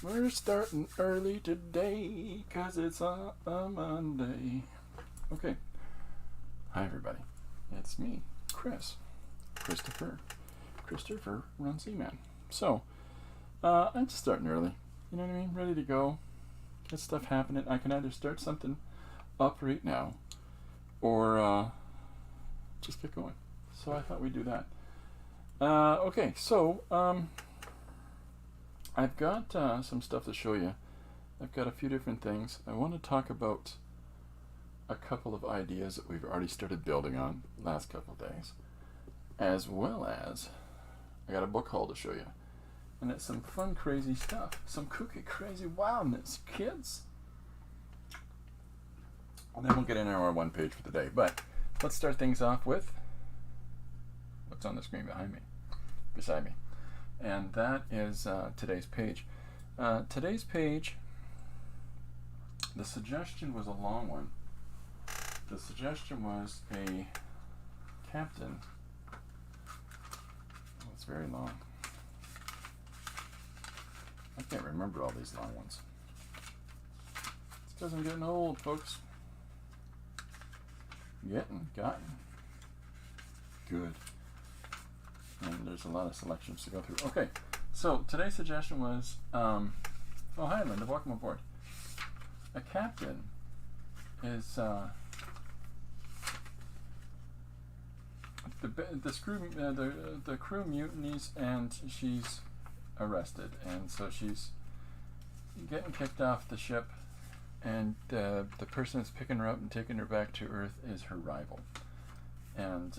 We're starting early today, 'cause it's a Monday. Okay. Hi, everybody. It's me, Christopher Run Z-Man. So, I'm just starting early. You know what I mean? Ready to go. Get stuff happening. I can either start something up right now, or just get going. So I thought we'd do that. Okay, so I've got some stuff to show you. I've got a few different things. I want to talk about a couple of ideas that we've already started building on the last couple of days, as well as I got a book haul to show you. And it's some fun, crazy stuff. Some kooky, crazy wildness, kids. And then we'll get into our one page for the day. But let's start things off with what's on the screen beside me. And that is today's page. Today's page, the suggestion was a long one. The suggestion was a captain. Oh, it's very long. I can't remember all these long ones. It's because I'm getting old, folks. Gotten. Good. And there's a lot of selections to go through. Okay, so today's suggestion was, oh hi Linda, welcome aboard. A captain is the crew mutinies and she's arrested, and so she's getting kicked off the ship, and the person that's picking her up and taking her back to Earth is her rival, and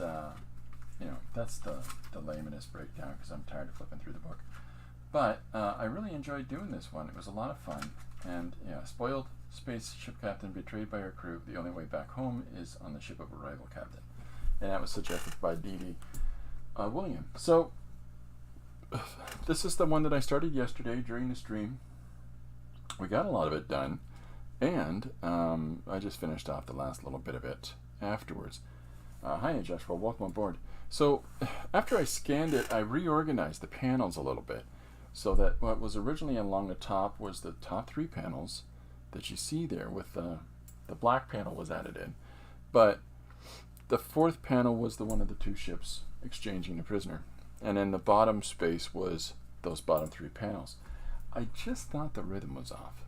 you know, that's the laymanest breakdown, because I'm tired of flipping through the book. But I really enjoyed doing this one. It was a lot of fun. And yeah, spoiled spaceship captain betrayed by her crew. The only way back home is on the ship of a rival captain. And that was suggested by D.D. William. So this is the one that I started yesterday during the stream. We got a lot of it done. And I just finished off the last little bit of it afterwards. Hi, Joshua. Welcome aboard. So after I scanned it, I reorganized the panels a little bit so that what was originally along the top was the top three panels that you see there, with the black panel was added in. But the fourth panel was the one of the two ships exchanging the prisoner. And then the bottom space was those bottom three panels. I just thought the rhythm was off.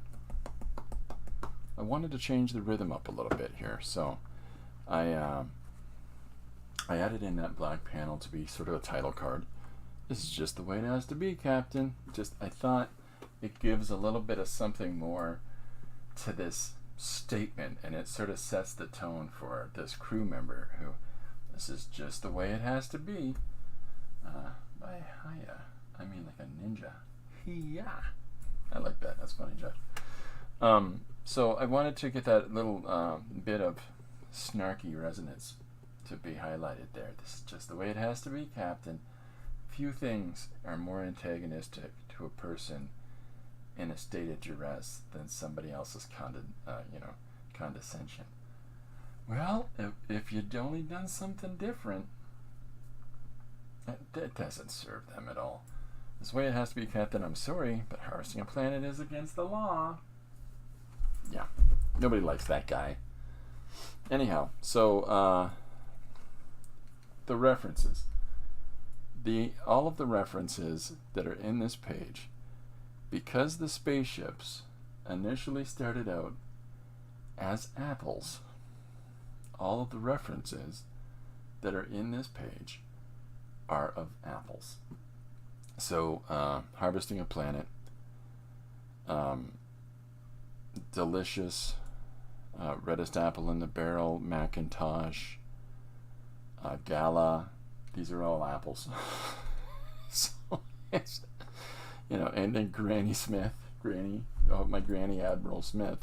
I wanted to change the rhythm up a little bit here, so I added in that black panel to be sort of a title card. This is just the way it has to be, Captain. I thought it gives a little bit of something more to this statement, and it sort of sets the tone for this crew member who, this is just the way it has to be. By Haya, I mean like a ninja. Hiya. I like that. That's funny, Jeff. So I wanted to get that little bit of snarky resonance to be highlighted there. This is just the way it has to be, Captain. Few things are more antagonistic to a person in a state of duress than somebody else's condescension. Well, if you'd only done something different, that doesn't serve them at all. This way it has to be, Captain. I'm sorry, but harvesting a planet is against the law. Yeah, nobody likes that guy. Anyhow, so the references. All of the references that are in this page, because the spaceships initially started out as apples, all of the references that are in this page are of apples. So, harvesting a planet, delicious, reddest apple in the barrel, Macintosh, Gala, these are all apples. So, it's, you know, and then Granny Smith, my Granny Admiral Smith.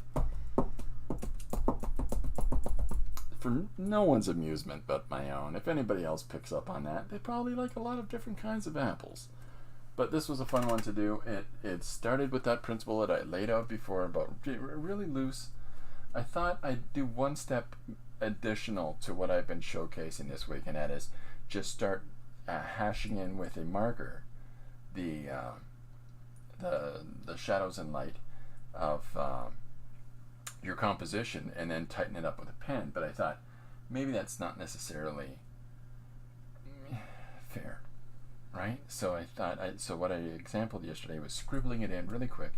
For no one's amusement but my own. If anybody else picks up on that, they probably like a lot of different kinds of apples. But this was a fun one to do. It started with that principle that I laid out before about really loose. I thought I'd do one step additional to what I've been showcasing this week, and that is just start hashing in with a marker the the shadows and light of your composition and then tighten it up with a pen. But I thought maybe that's not necessarily fair, right? So I thought, so what I exampled yesterday was scribbling it in really quick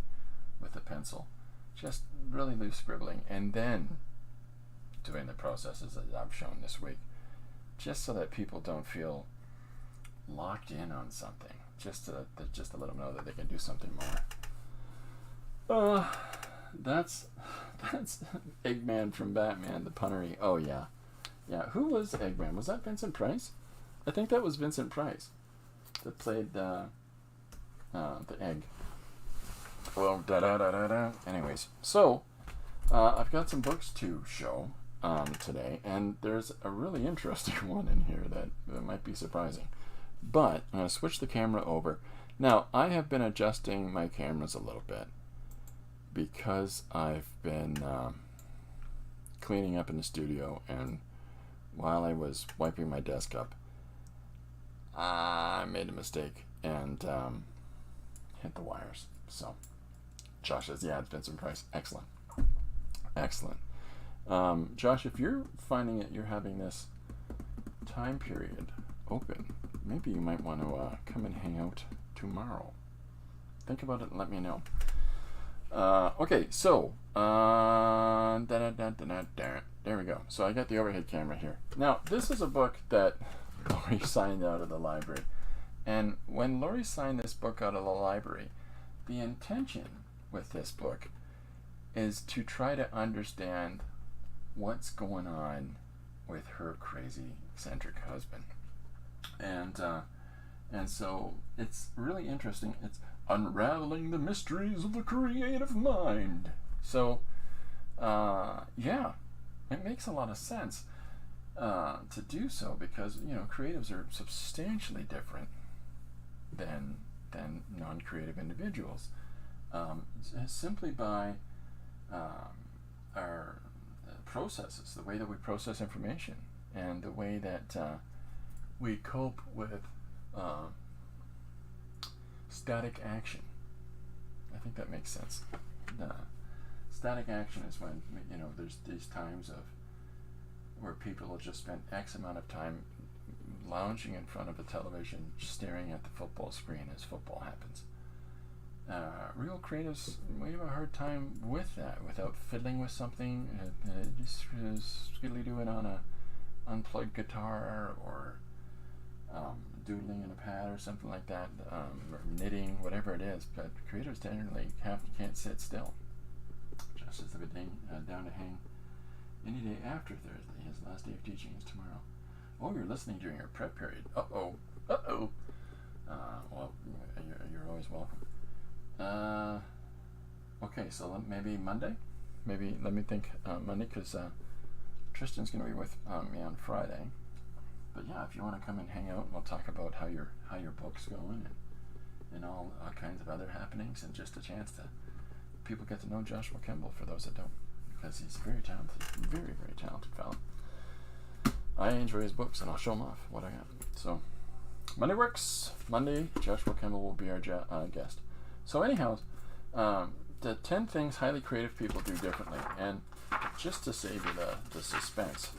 with a pencil, just really loose scribbling, and then doing the processes that I've shown this week, just so that people don't feel locked in on something, just to let them know that they can do something more. That's Eggman from Batman, the punnery. Oh yeah. Who was Eggman? Was that Vincent Price? I think that was Vincent Price that played the egg. Well, anyways, so I've got some books to show today, and there's a really interesting one in here that might be surprising. But I'm going to switch the camera over. Now, I have been adjusting my cameras a little bit because I've been cleaning up in the studio, and while I was wiping my desk up, I made a mistake and hit the wires. So Josh says, yeah, it's Vincent Price. Excellent. Josh, if you're finding it, you're having this time period open, maybe you might want to come and hang out tomorrow. Think about it and let me know. Okay, so there we go. So I got the overhead camera here. Now, this is a book that Lori signed out of the library. And when Lori signed this book out of the library, the intention with this book is to try to understand what's going on with her crazy, eccentric husband. And so it's really interesting. It's unraveling the mysteries of the creative mind. So, yeah, it makes a lot of sense to do so, because, you know, creatives are substantially different than non-creative individuals, simply by our processes, the way that we process information, and the way that we cope with static action. I think that makes sense. Static action is when, you know, there's these times of where people will just spend X amount of time lounging in front of a television, staring at the football screen as football happens. Real creatives, we have a hard time with that, without fiddling with something, just skiddly doing on a unplugged guitar, or doodling in a pad or something like that, or knitting, whatever it is. But creators generally can't sit still. Just as the day down to hang any day after Thursday. His last day of teaching is tomorrow. Oh, you're listening during your prep period. Well, you're always welcome. Okay, so maybe Monday? Maybe, let me think, Monday, because Tristan's going to be with me on Friday. But yeah, if you want to come and hang out, we'll talk about how your book's going, and all kinds of other happenings, and just a chance to people get to know Joshua Kemble, for those that don't, because he's very talented, very, very talented fellow. I enjoy his books, and I'll show him off what I got. So Monday works. Monday, Joshua Kemble will be our guest. So anyhow, the 10 things highly creative people do differently, and just to save you the suspense: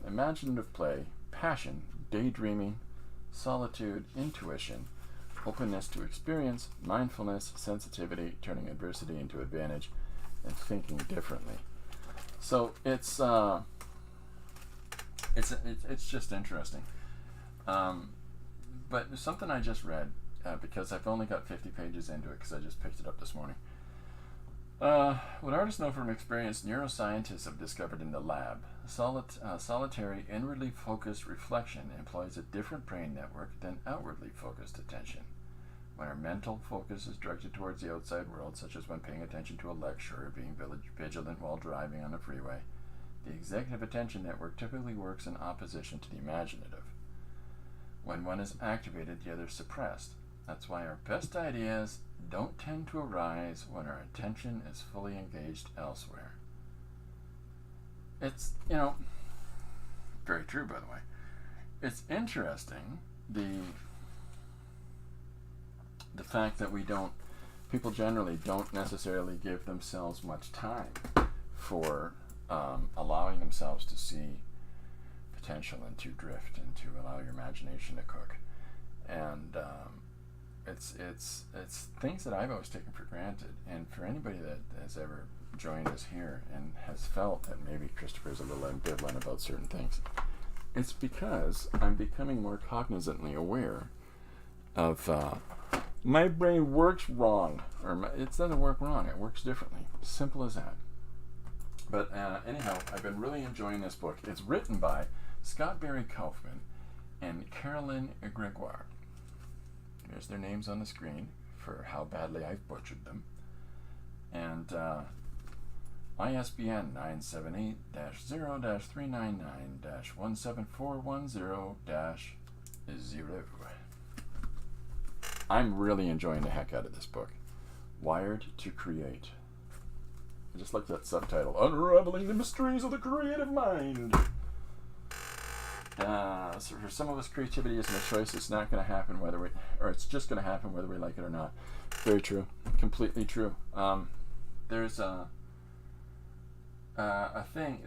imaginative play, passion, daydreaming, solitude, intuition, openness to experience, mindfulness, sensitivity, turning adversity into advantage, and thinking differently. So it's just interesting. But something I just read, because I've only got 50 pages into it because I just picked it up this morning. What artists know from experience, neuroscientists have discovered in the lab. Solitary, inwardly focused reflection employs a different brain network than outwardly focused attention. When our mental focus is directed towards the outside world, such as when paying attention to a lecture or being vigilant while driving on a freeway, the executive attention network typically works in opposition to the imaginative. When one is activated, the other is suppressed. That's why our best ideas don't tend to arise when our attention is fully engaged elsewhere. It's, very true, by the way. It's interesting, the fact that we don't people generally don't necessarily give themselves much time for allowing themselves to see potential and to drift and to allow your imagination to cook. And it's things that I've always taken for granted. And for anybody that has ever joined us here and has felt that maybe Christopher's a little ambivalent about certain things, it's because I'm becoming more cognizantly aware of my brain works wrong, or it doesn't work wrong, it works differently. Simple as that. But anyhow, I've been really enjoying this book. It's written by Scott Barry Kaufman and Carolyn Gregoire. There's their names on the screen for how badly I've butchered them. And ISBN 978-0-399-17410-0. I'm really enjoying the heck out of this book. Wired to Create. I just like that subtitle, Unraveling the Mysteries of the Creative Mind. So for some of us, creativity isn't a choice. It's not going to happen it's just going to happen whether we like it or not. Very true. Completely true. There's a thing.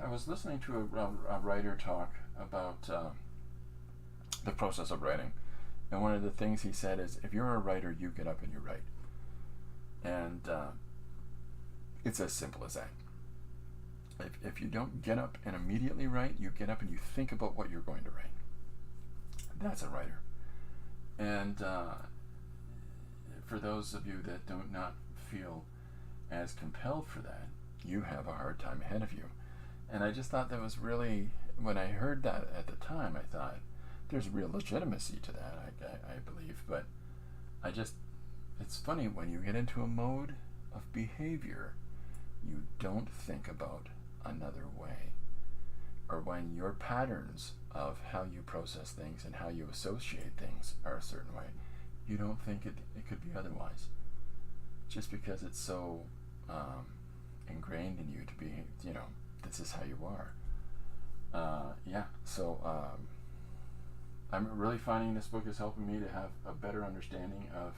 I was listening to a writer talk about the process of writing. And one of the things he said is, if you're a writer, you get up and you write. And it's as simple as that. If you don't get up and immediately write, you get up and you think about what you're going to write. That's a writer. And for those of you that do not feel as compelled for that, you have a hard time ahead of you. And I just thought that was really, when I heard that at the time, I thought, there's real legitimacy to that, I believe. But it's funny, when you get into a mode of behavior, you don't think about another way. Or when your patterns of how you process things and how you associate things are a certain way, you don't think it could be otherwise. Just because it's so ingrained in you to be, this is how you are. So I'm really finding this book is helping me to have a better understanding of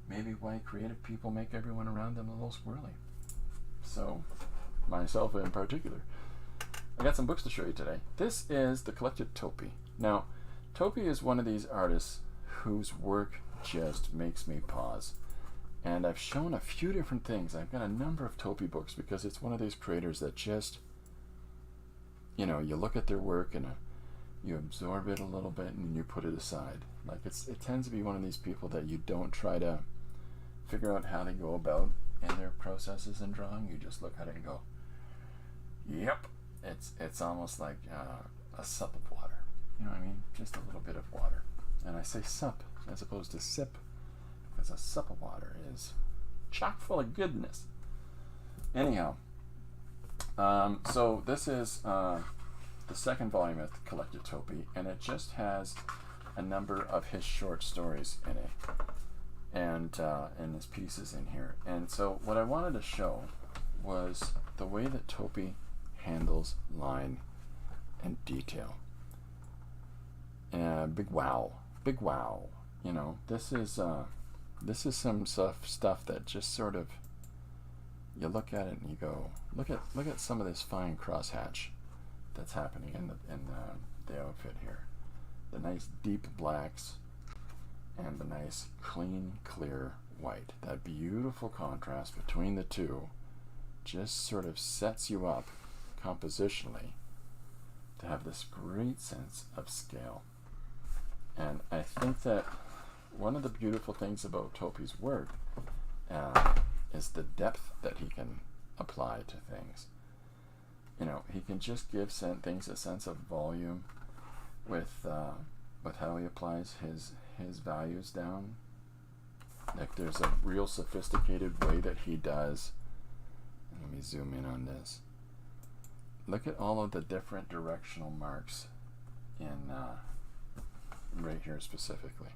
maybe why creative people make everyone around them a little squirrely. So, myself in particular. I got some books to show you today. This is the collected Topi. Now, Topi is one of these artists whose work just makes me pause. And I've shown a few different things. I've got a number of Topi books because it's one of these creators that just, you look at their work and you absorb it a little bit and you put it aside. Like it tends to be one of these people that you don't try to figure out how they go about in their processes in drawing. You just look at it and go, yep. It's almost like a sup of water. You know what I mean? Just a little bit of water. And I say sup as opposed to sip, because a sup of water is chock full of goodness. Anyhow, so this is the second volume of the collected Topi, and it just has a number of his short stories in it, and his pieces in here. And so what I wanted to show was the way that Topi handles line and detail. Big wow. This is some stuff that just sort of, you look at it and you go, look at some of this fine crosshatch that's happening in the outfit here. The nice deep blacks and the nice clean, clear white. That beautiful contrast between the two just sort of sets you up compositionally to have this great sense of scale. And I think that one of the beautiful things about Topi's work is the depth that he can apply to things. He can just give things a sense of volume with how he applies his values down. Like there's a real sophisticated way that he does. And let me zoom in on this. Look at all of the different directional marks in right here specifically.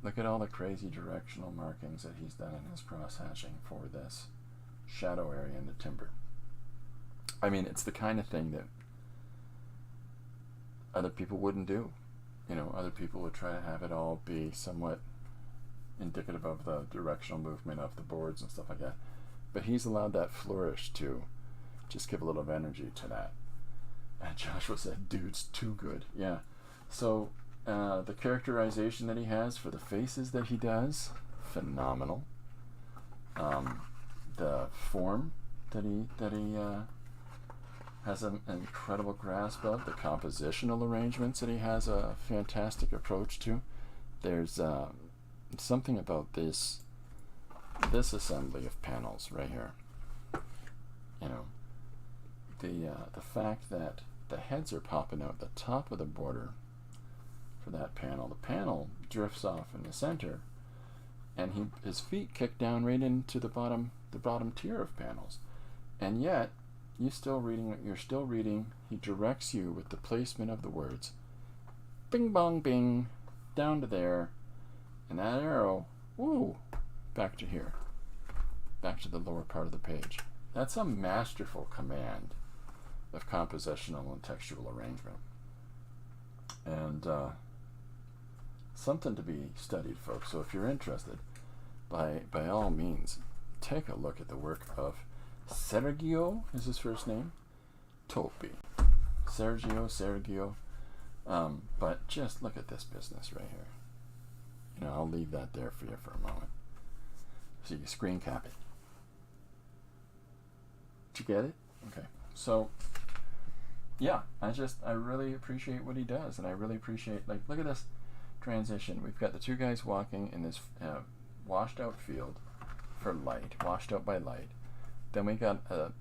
Look at all the crazy directional markings that he's done in his cross hatching for this shadow area in the timber. I mean, it's the kind of thing that other people wouldn't do. Other people would try to have it all be somewhat indicative of the directional movement of the boards and stuff like that. But he's allowed that flourish to just give a little of energy to that. And Joshua said, dude's too good. Yeah. So the characterization that he has for the faces that he does, phenomenal. The form that he has an incredible grasp of, the compositional arrangements that he has a fantastic approach to. There's something about this assembly of panels right here. You know, the fact that the heads are popping out the top of the border for that panel. The panel drifts off in the center, and his feet kick down right into the bottom tier of panels, and yet you're still reading. He directs you with the placement of the words, bing bong bing, down to there, and that arrow, woo, back to here, back to the lower part of the page. That's a masterful command of compositional and textual arrangement, and something to be studied, folks. So if you're interested, by all means, take a look at the work of Sergio, is his first name? Topi. Sergio. But just look at this business right here. You know, I'll leave that there for you for a moment, so you can screen cap it. Did you get it? Okay. So, yeah, I really appreciate what he does, and I really appreciate, like, look at this transition. We've got the two guys walking in this washed out field for light, washed out by light. Then we got the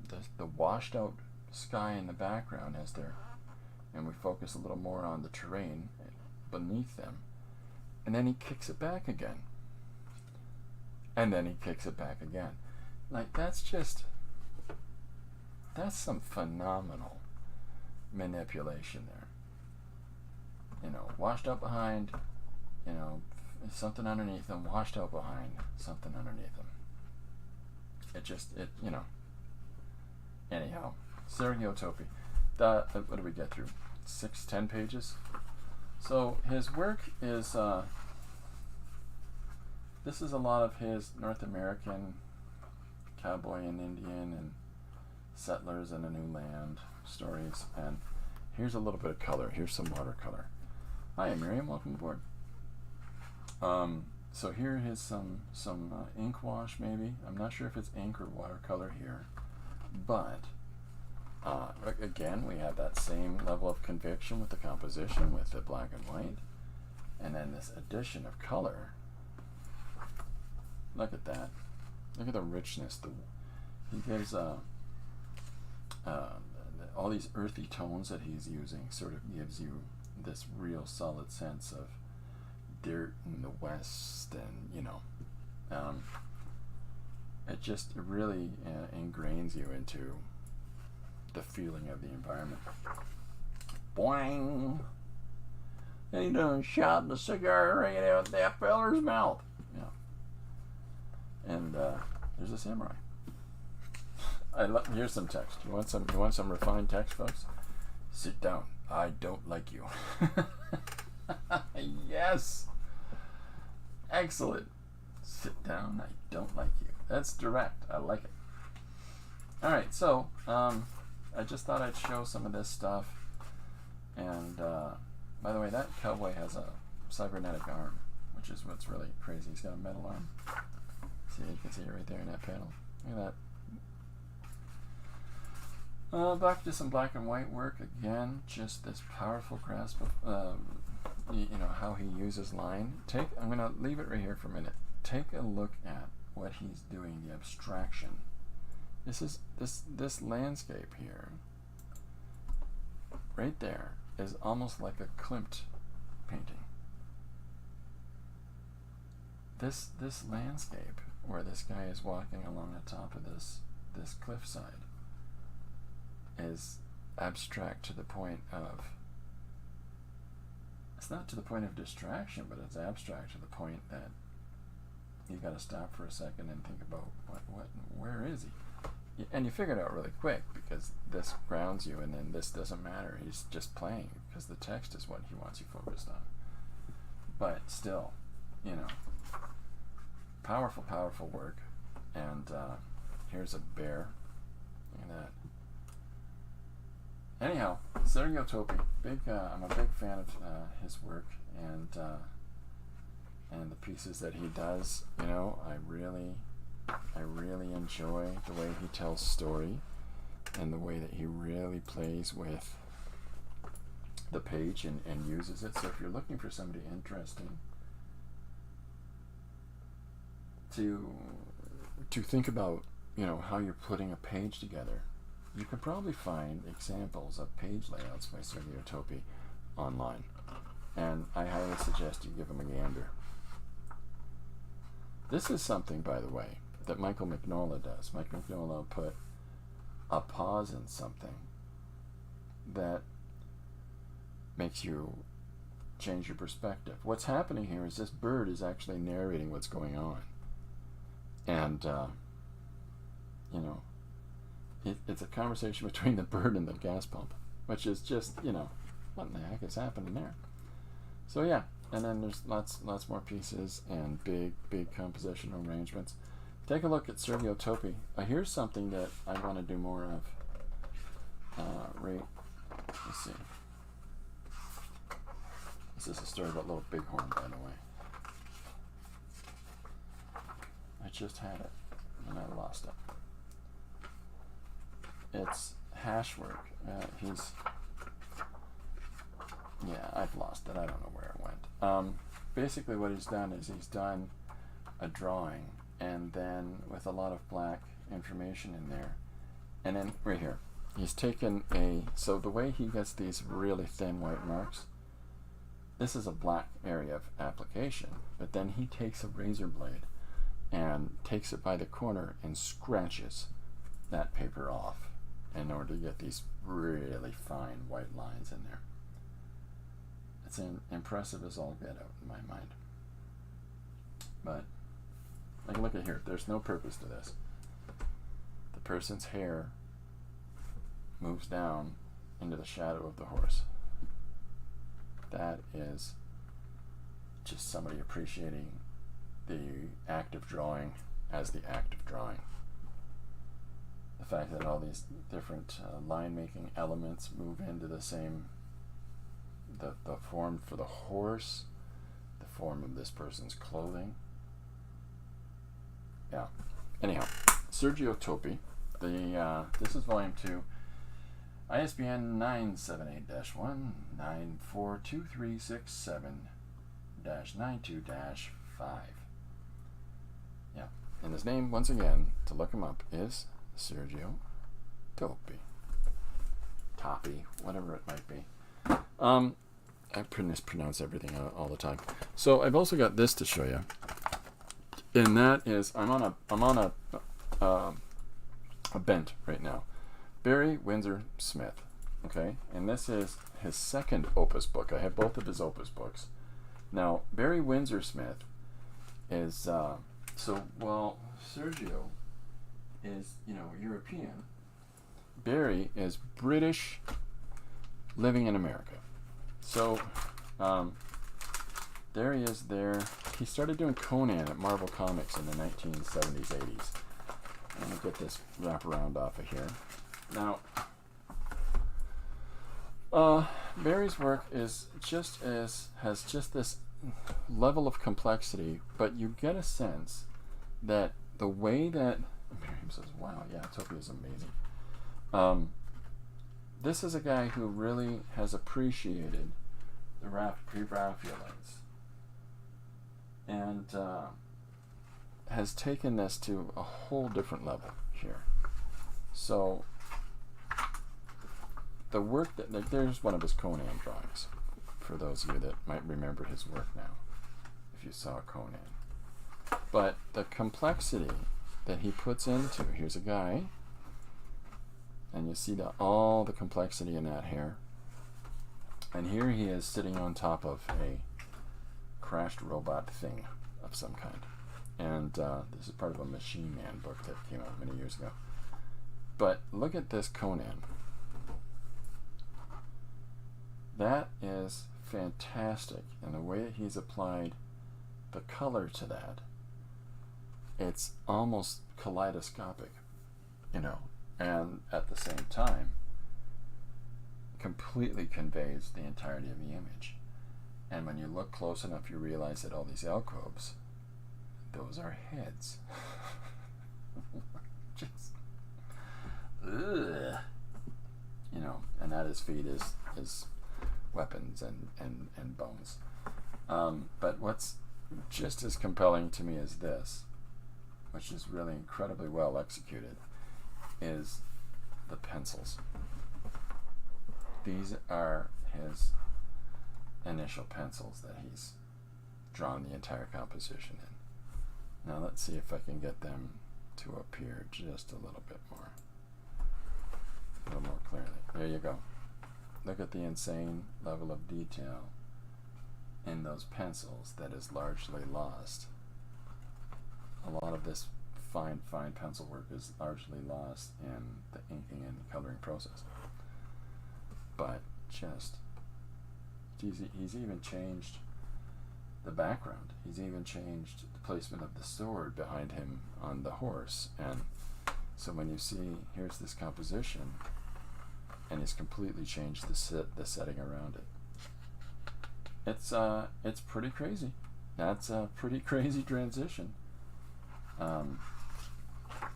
washed out sky in the background and we focus a little more on the terrain beneath them. And then he kicks it back again. And then he kicks it back again. Like, that's some phenomenal manipulation there. You know, washed out behind, you know, something underneath them, washed out behind, something underneath them. You know. Anyhow, Sergio Topi. What do we get through? 10 pages? So his work is, this is a lot of his North American cowboy and Indian and settlers in a new land stories. And here's a little bit of color. Here's some watercolor. Hi, Miriam. Welcome aboard. So here is some ink wash, maybe. I'm not sure if it's ink or watercolor here, but again, we have that same level of conviction with the composition, with the black and white, and then this addition of color. Look at that. Look at the richness. He gives all these earthy tones that he's using. Sort of gives you this real solid sense of dirt in the west, and you know, it really ingrains you into the feeling of the environment. Boing! And he done shot the cigar right out that feller's mouth. Yeah. And there's a samurai. Here's some text. You want some refined text, folks? Sit down. I don't like you. Yes. Excellent. Sit down. I don't like you. That's direct. I like it. All right. So I just thought I'd show some of this stuff. And by the way, that cowboy has a cybernetic arm, which is what's really crazy. He's got a metal arm. See, you can see it right there in that panel. Look at that. Back to some black and white work again. Just this powerful grasp of you know, how he uses line. I'm going to leave it right here for a minute. Take a look at what he's doing, the abstraction. This landscape here, right there, is almost like a Klimt painting. This landscape where this guy is walking along the top of this cliffside is abstract to the point of, it's not to the point of distraction, but it's abstract to the point that you've got to stop for a second and think about where is he? And you figure it out really quick, because this grounds you, and then this doesn't matter. He's just playing, because the text is what he wants you focused on. But still, you know, powerful, powerful work. And here's a bear. Look at that. Anyhow, Sergio Topi, I'm a big fan of his work, and the pieces that he does. You know, I really enjoy the way he tells story, and the way that he really plays with the page and uses it. So if you're looking for somebody interesting to think about, you know, how you're putting a page together, you can probably find examples of page layouts by Sergio Topi online, and I highly suggest you give them a gander. This is something, by the way, that Michael Mignola does. Mike Mignola put a pause in something that makes you change your perspective. What's happening here is this bird is actually narrating what's going on. And, you know, it's a conversation between the bird and the gas pump, which is just, you know, what in the heck is happening there? So yeah, and then there's lots more pieces and big compositional arrangements. Take a look at Sergio Topi. Here's something that I want to do more of. Let's see. This is a story about Little Bighorn, by the way. I just had it, and I lost it. It's Hashwork. I've lost it. I don't know where it went. Basically what he's done is he's done a drawing, and then with a lot of black information in there. And then right here, he's taken so the way he gets these really thin white marks, this is a black area of application, but then he takes a razor blade and takes it by the corner and scratches that paper off in order to get these really fine white lines in there. It's impressive as all get out in my mind. But like, look at here, there's no purpose to this. The person's hair moves down into the shadow of the horse. That is just somebody appreciating the act of drawing as the act of drawing. The fact that all these different line making elements move into the same, the form for the horse, the form of this person's clothing. Yeah. Anyhow, Sergio Topi. This is volume 2. ISBN 978-1-942367-92-5. Yeah. And his name, once again, to look him up, is Sergio Topi. Topi, whatever it might be. I mispronounce everything all the time. So I've also got this to show you, and that is I'm on a bent right now. Barry Windsor Smith, okay, and this is his second Opus book. I have both of his Opus books. Now Barry Windsor Smith is while Sergio is, you know, European, Barry is British living in America. So there he is there. He started doing Conan at Marvel Comics in the 1970s, 80s. Let me get this wraparound off of here. Now, Barry's work is has just this level of complexity, but you get a sense that the way that Miriam says, "Wow, yeah, Topi is amazing." This is a guy who really has appreciated the pre-Raphaelites and has taken this to a whole different level here. So the work that there's one of his Conan drawings, for those of you that might remember his work now, if you saw Conan. But the complexity that he puts into, here's a guy, and you see all the complexity in that hair, and here he is sitting on top of a crashed robot thing of some kind, and this is part of a Machine Man book that came out many years ago. But look at this Conan. That is fantastic, and the way that he's applied the color to that it's almost kaleidoscopic, you know, and at the same time completely conveys the entirety of the image. And when you look close enough, you realize that all these alcoves, those are heads. Just, ugh. You know, and at his feet is weapons and bones. But what's just as compelling to me as this, which is really incredibly well executed, is the pencils. These are his initial pencils that he's drawn the entire composition in. Now let's see if I can get them to appear just a little bit more. A little more clearly. There you go. Look at the insane level of detail in those pencils that is largely lost. A lot of this fine pencil work is largely lost in the inking and coloring process. But just, he's even changed the background. He's even changed the placement of the sword behind him on the horse. And so when you see, here's this composition, and he's completely changed the setting around it. It's pretty crazy. That's a pretty crazy transition.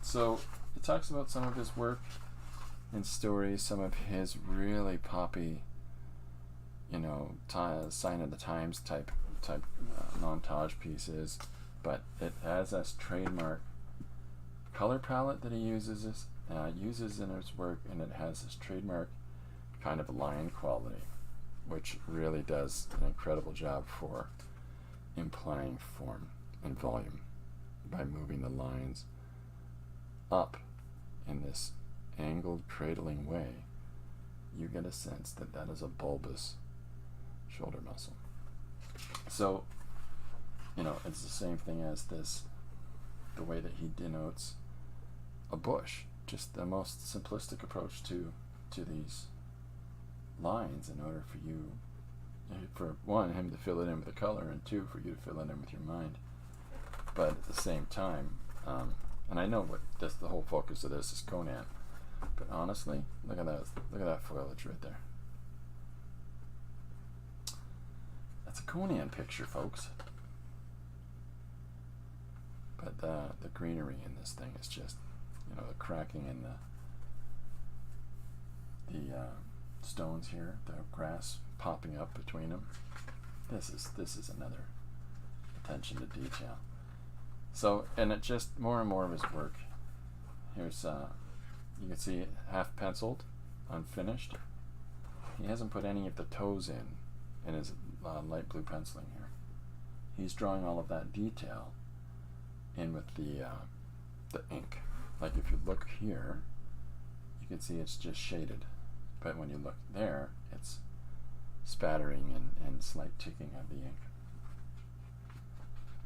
So it talks about some of his work and stories, some of his really poppy, you know, sign of the times type montage pieces, but it has this trademark color palette that he uses in his work, and it has this trademark kind of line quality, which really does an incredible job for implying form and volume by moving the lines up in this angled cradling way. You get a sense that that is a bulbous shoulder muscle. So, you know, it's the same thing as this, the way that he denotes a bush, just the most simplistic approach to these lines in order for you, for one, him to fill it in with the color, and two, for you to fill it in with your mind. But at the same time, and I know what this, the whole focus of this is Conan, but honestly, look at that foliage right there. That's a Conan picture, folks. But the greenery in this thing is just, you know, the cracking in the stones here, the grass popping up between them. This is another attention to detail. So, and it just more and more of his work. Here's you can see it half penciled, unfinished. He hasn't put any of the toes in his light blue penciling here. He's drawing all of that detail in with the ink. Like if you look here, you can see it's just shaded, but when you look there, it's spattering and slight ticking of the ink.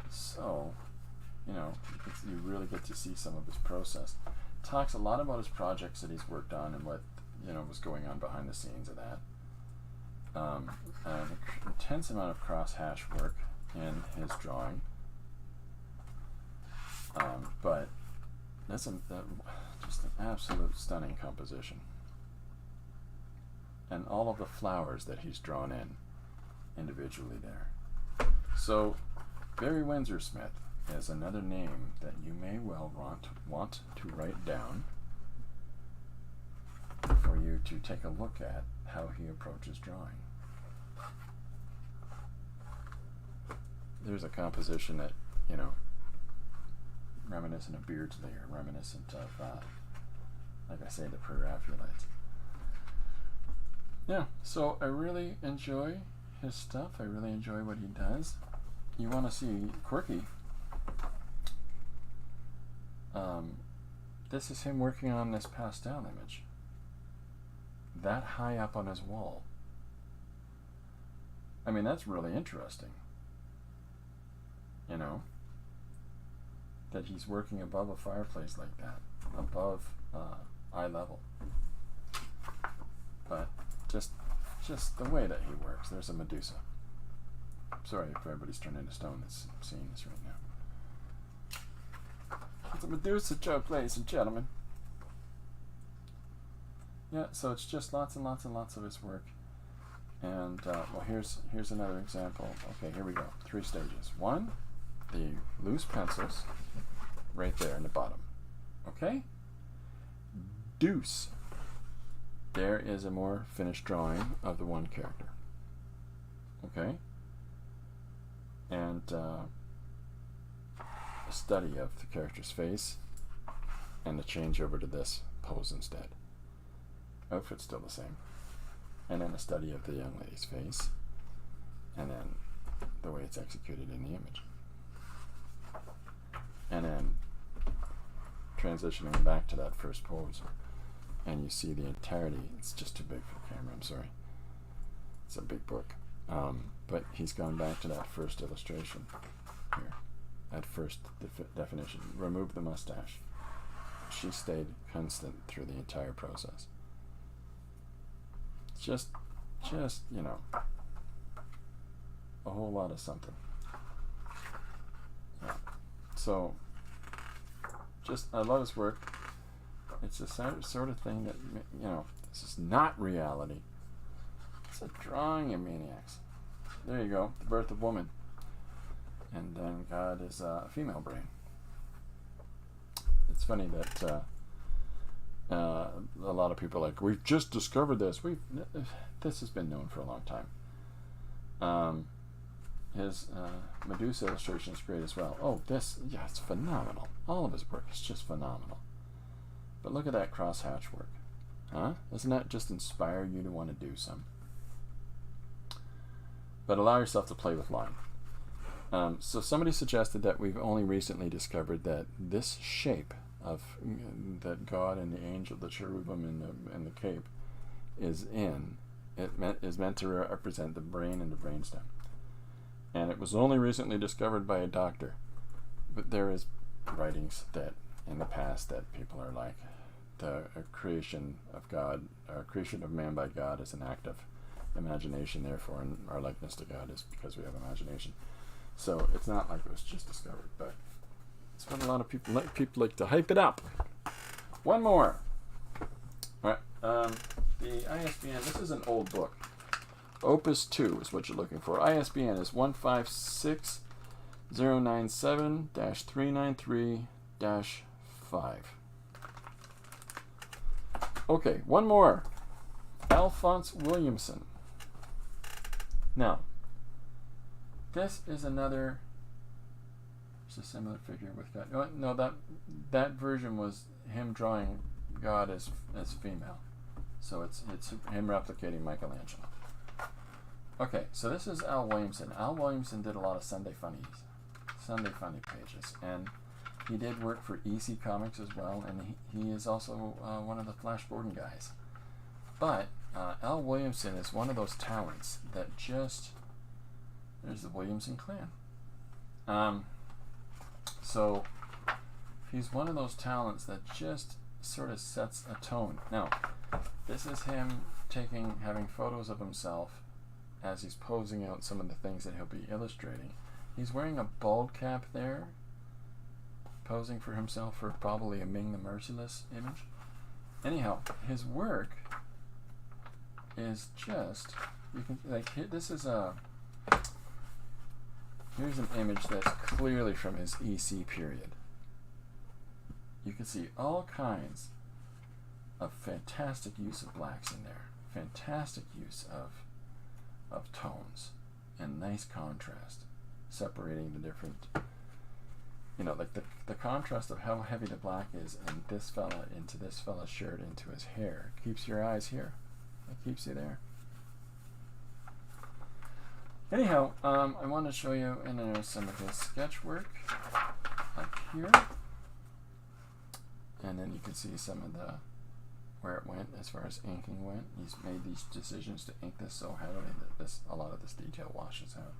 So, you know, you really get to see some of his process. Talks a lot about his projects that he's worked on and what, you know, was going on behind the scenes of that. An intense amount of cross-hatch work in his drawing. But that's just an absolute stunning composition. And all of the flowers that he's drawn in individually there. So, Barry Windsor Smith is another name that you may well want to write down for you to take a look at how he approaches drawing. There's a composition that, you know, reminiscent of Beardsley or reminiscent of, like I say, the Preraphaelites. Yeah, so I really enjoy his stuff. I really enjoy what he does. You want to see quirky. This is him working on this pastel image. That high up on his wall. I mean, that's really interesting. You know? That he's working above a fireplace like that. Above eye level. But just the way that he works. There's a Medusa. Sorry if everybody's turned into stone that's seeing this right now. It's a Medusa joke, ladies and gentlemen. Yeah, so it's just lots and lots and lots of his work. And, well, here's another example. Okay, here we go. 3 stages. 1, the loose pencils, right there in the bottom. Okay? Deuce. There is a more finished drawing of the one character. Okay? And a study of the character's face and the change over to this pose instead. Outfit's still the same. And then a study of the young lady's face, and then the way it's executed in the image. And then transitioning back to that first pose, and you see the entirety. It's just too big for the camera, I'm sorry. It's a big book. But he's gone back to that first illustration here, that first definition. Remove the mustache. She stayed constant through the entire process. Just, you know, a whole lot of something. Yeah. So, I love his work. It's a sort of thing that, you know, this is not reality. It's a drawing of maniacs. There you go, The Birth of Woman. And then God is a female brain. It's funny that a lot of people are like, we've just discovered this. This has been known for a long time. His Medusa illustration is great as well. Oh, yeah, it's phenomenal. All of his work is just phenomenal. But look at that crosshatch work. Huh? Doesn't that just inspire you to want to do some? But allow yourself to play with line. So somebody suggested that we've only recently discovered that this shape of that God and the angel, the cherubim and the cape is meant to represent the brain and the brainstem. And it was only recently discovered by a doctor. But there is writings that in the past that people are like, the creation of God, creation of man by God is an act of imagination, therefore, and our likeness to God is because we have imagination. So it's not like it was just discovered, but it's what a lot of people like. People like to hype it up. One more. All right. The ISBN. This is an old book. Opus 2 is what you're looking for. ISBN is 156-097-393-5. Okay, one more. Alphonse Williamson. Now, this is another. It's a similar figure with God. No, that version was him drawing God as female. So it's him replicating Michelangelo. Okay, so this is Al Williamson. Al Williamson did a lot of Sunday Funny pages, and he did work for EC Comics as well, and he is also one of the Flash Gordon guys. But Al Williamson is one of those talents that just, there's the Williamson clan. So he's one of those talents that just sort of sets a tone. Now, this is him having photos of himself as he's posing out some of the things that he'll be illustrating. He's wearing a bald cap there, posing for himself for probably a Ming the Merciless image. Anyhow, his work is just, you can, like, this is here's an image that's clearly from his EC period. You can see all kinds of fantastic use of blacks in there, fantastic use of tones, and nice contrast, separating the different, you know, like the contrast of how heavy the black is in this fella into this fella's shirt into his hair. It keeps your eyes here. It keeps you there. Anyhow, I want to show you some of his sketch work up here, and then you can see some of where it went as far as inking went. He's made these decisions to ink this so heavily that a lot of this detail washes out.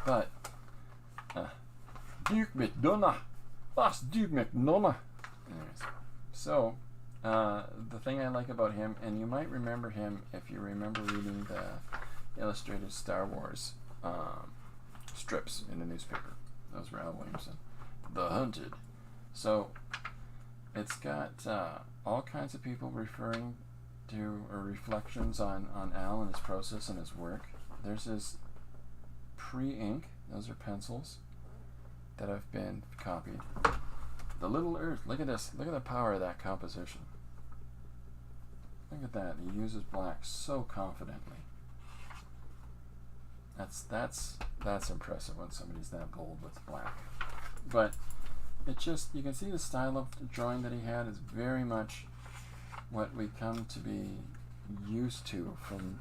But Duke McDonough, Boss Duke McDonough. Anyways, so the thing I like about him, and you might remember him if you remember reading the illustrated Star Wars strips in the newspaper. Those were Al Williamson. The Hunted, So it's got all kinds of people referring to or reflections on Al and his process and his work. There's his pre-ink. Those are pencils that have been copied. The Little Earth. Look at this. Look at the power of that composition. Look at that. He uses black so confidently. That's impressive when somebody's that bold with black. But it just, you can see the style of the drawing that he had is very much what we come to be used to from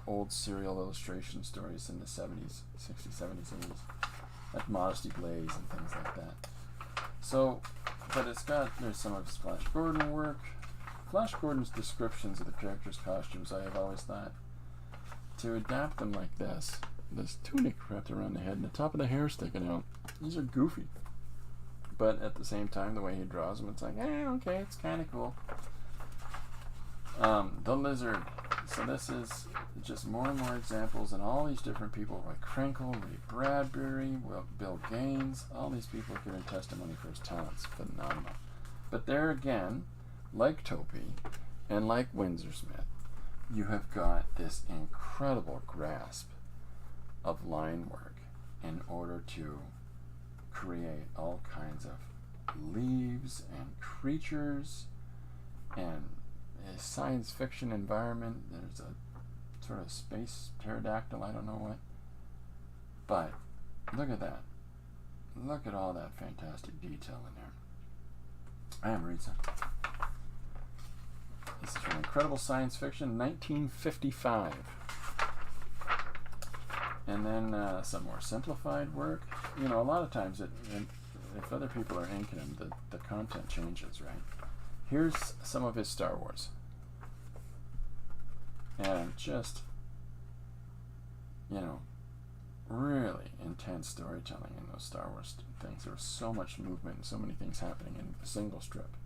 old serial illustration stories in the 70s, 60s, 70s, 80s, like Modesty Blaze and things like that. So, but there's some of his Flash Gordon work. Flash Gordon's descriptions of the characters' costumes, I have always thought, to adapt them like this tunic wrapped around the head and the top of the hair sticking out, these are goofy. But at the same time, the way he draws them, it's like, okay, it's kind of cool. The Lizard. So this is just more and more examples, and all these different people, like Krinkle, Ray Bradbury, Bill Gaines, all these people giving testimony for his talents. Phenomenal. But there again, like Topi and like Windsor Smith, you have got this incredible grasp of line work in order to create all kinds of leaves and creatures and a science fiction environment. There's a sort of space pterodactyl, I don't know what. But look at that. Look at all that fantastic detail in there. I am Rita. This is from Incredible Science Fiction, 1955. And then some more simplified work. You know, a lot of times if other people are inking them, the content changes, right? Here's some of his Star Wars. And just, you know, really intense storytelling in those Star Wars things. There was so much movement and so many things happening in a single strip.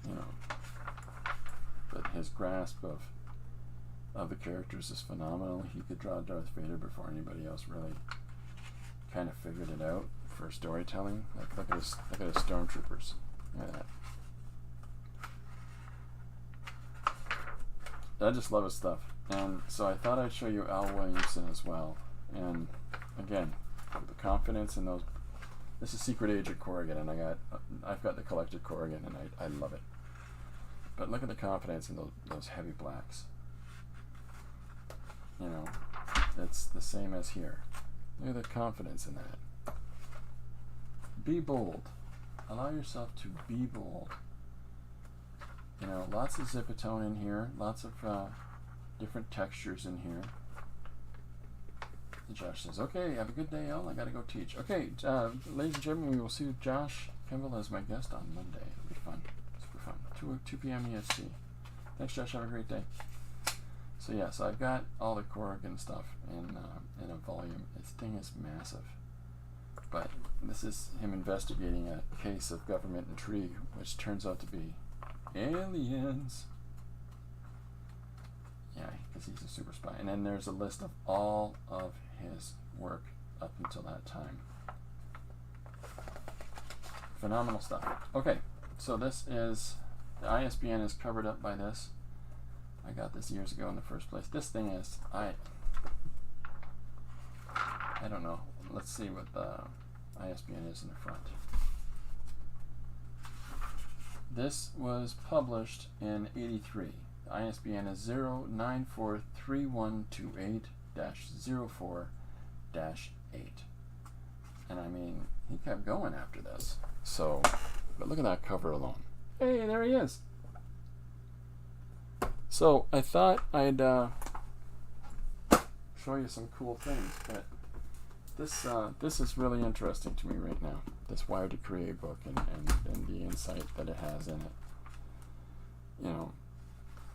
You know, but his grasp of the characters is phenomenal. He could draw Darth Vader before anybody else really kind of figured it out for storytelling. Like look at his stormtroopers. Look at that. I just love his stuff. And so I thought I'd show you Al Williamson as well. And again, the confidence in those. This is Secret Agent Corrigan, and I've got the collected Corrigan, and I love it. But look at the confidence in those heavy blacks. You know, it's the same as here. Look at the confidence in that. Be bold. Allow yourself to be bold. You know, lots of zipatone in here, lots of different textures in here. And Josh says, okay, have a good day, Al. I got to go teach. Okay, ladies and gentlemen, we will see Josh Kimball as my guest on Monday. It'll be fun. Super fun. 2 p.m. EST. Thanks, Josh. Have a great day. So, yeah, so I've got all the Corrigan stuff in a volume. This thing is massive. But this is him investigating a case of government intrigue, which turns out to be aliens. Yeah, because he's a super spy. And then there's a list of all of his work up until that time. Phenomenal stuff. Okay, so this is, the ISBN is covered up by this. I got this years ago in the first place. This thing is, I don't know. Let's see what the ISBN is in the front. This was published in '83. The ISBN is 0943128-04-8. And I mean, he kept going after this. So, but look at that cover alone. Hey, there he is. So, I thought I'd show you some cool things, but this is really interesting to me right now. This Wired to Create book and the insight that it has in it. You know,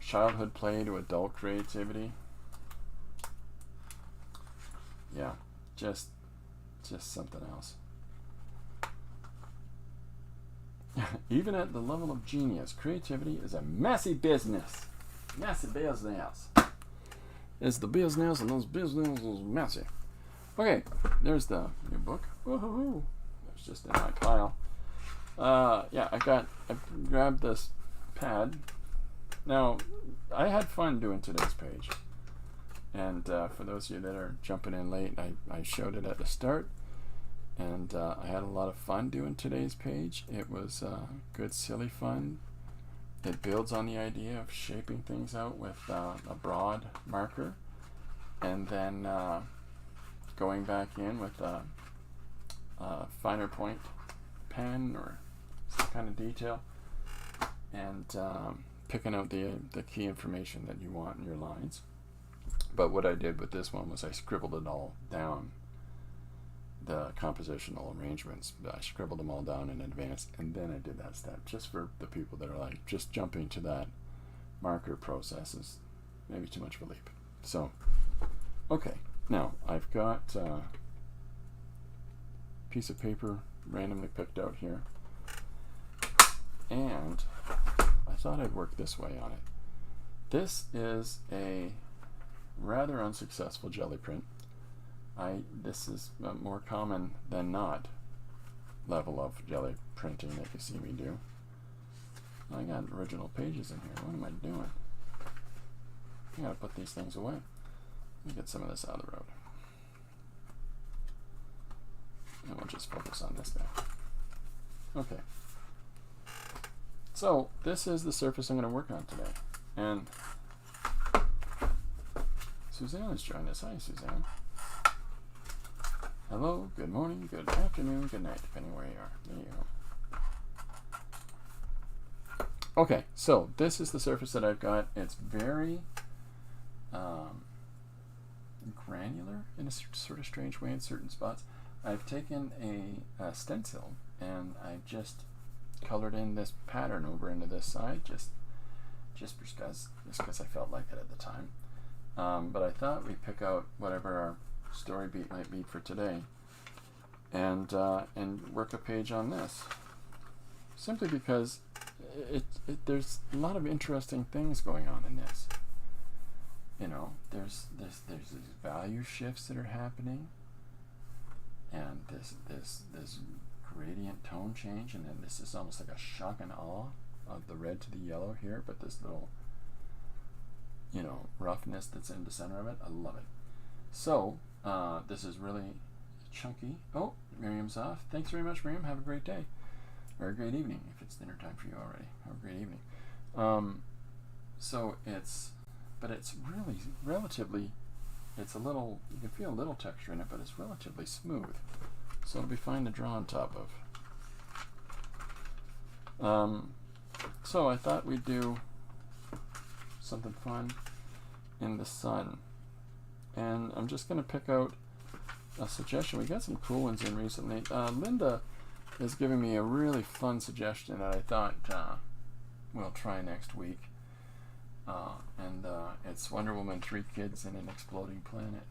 childhood play to adult creativity. Yeah, just something else. Even at the level of genius, creativity is a messy business. Messy business. It's the business, and those business is messy. Okay, there's the new book. Woohoo! It's just in my pile. Yeah, I grabbed this pad. Now, I had fun doing today's page. And for those of you that are jumping in late, I showed it at the start. And I had a lot of fun doing today's page. It was good, silly fun. It builds on the idea of shaping things out with a broad marker. And then going back in with a finer point pen or some kind of detail. And picking out the key information that you want in your lines. But what I did with this one was I scribbled it all down, the compositional arrangements. I scribbled them all down in advance, and then I did that step, just for the people that are like, just jumping to that marker process is maybe too much of a leap. So, okay, now I've got a piece of paper randomly picked out here, and I thought I'd work this way on it. This is a rather unsuccessful jelly print. This is a more common than not level of jelly printing that you see me do. I got original pages in here. What am I doing? I gotta put these things away. Let me get some of this out of the road. And we'll just focus on this guy. Okay. So this is the surface I'm going to work on today. And Suzanne has joined us. Hi, Suzanne. Hello, good morning, good afternoon, good night, depending where you are. There you go. Okay, so this is the surface that I've got. It's very granular in a sort of strange way in certain spots. I've taken a stencil and I've just colored in this pattern over into this side, just because I felt like it at the time. But I thought we'd pick out whatever our story beat might be for today, and work a page on this. Simply because there's a lot of interesting things going on in this. You know, there's these value shifts that are happening, and this gradient tone change, and then this is almost like a shock and awe of the red to the yellow here, but this little, you know, roughness that's in the center of it, I love it. So this is really chunky. Oh, Miriam's off. Thanks very much, Miriam. Have a great day, or a great evening if it's dinner time for you already. Have a great evening. So but it's really relatively, it's a little, you can feel a little texture in it, but it's relatively smooth. So it'll be fine to draw on top of. So I thought we'd do something fun in the sun. And I'm just going to pick out a suggestion. We got some cool ones in recently. Linda is giving me a really fun suggestion that I thought we'll try next week. And it's Wonder Woman 3 Kids in an Exploding Planet.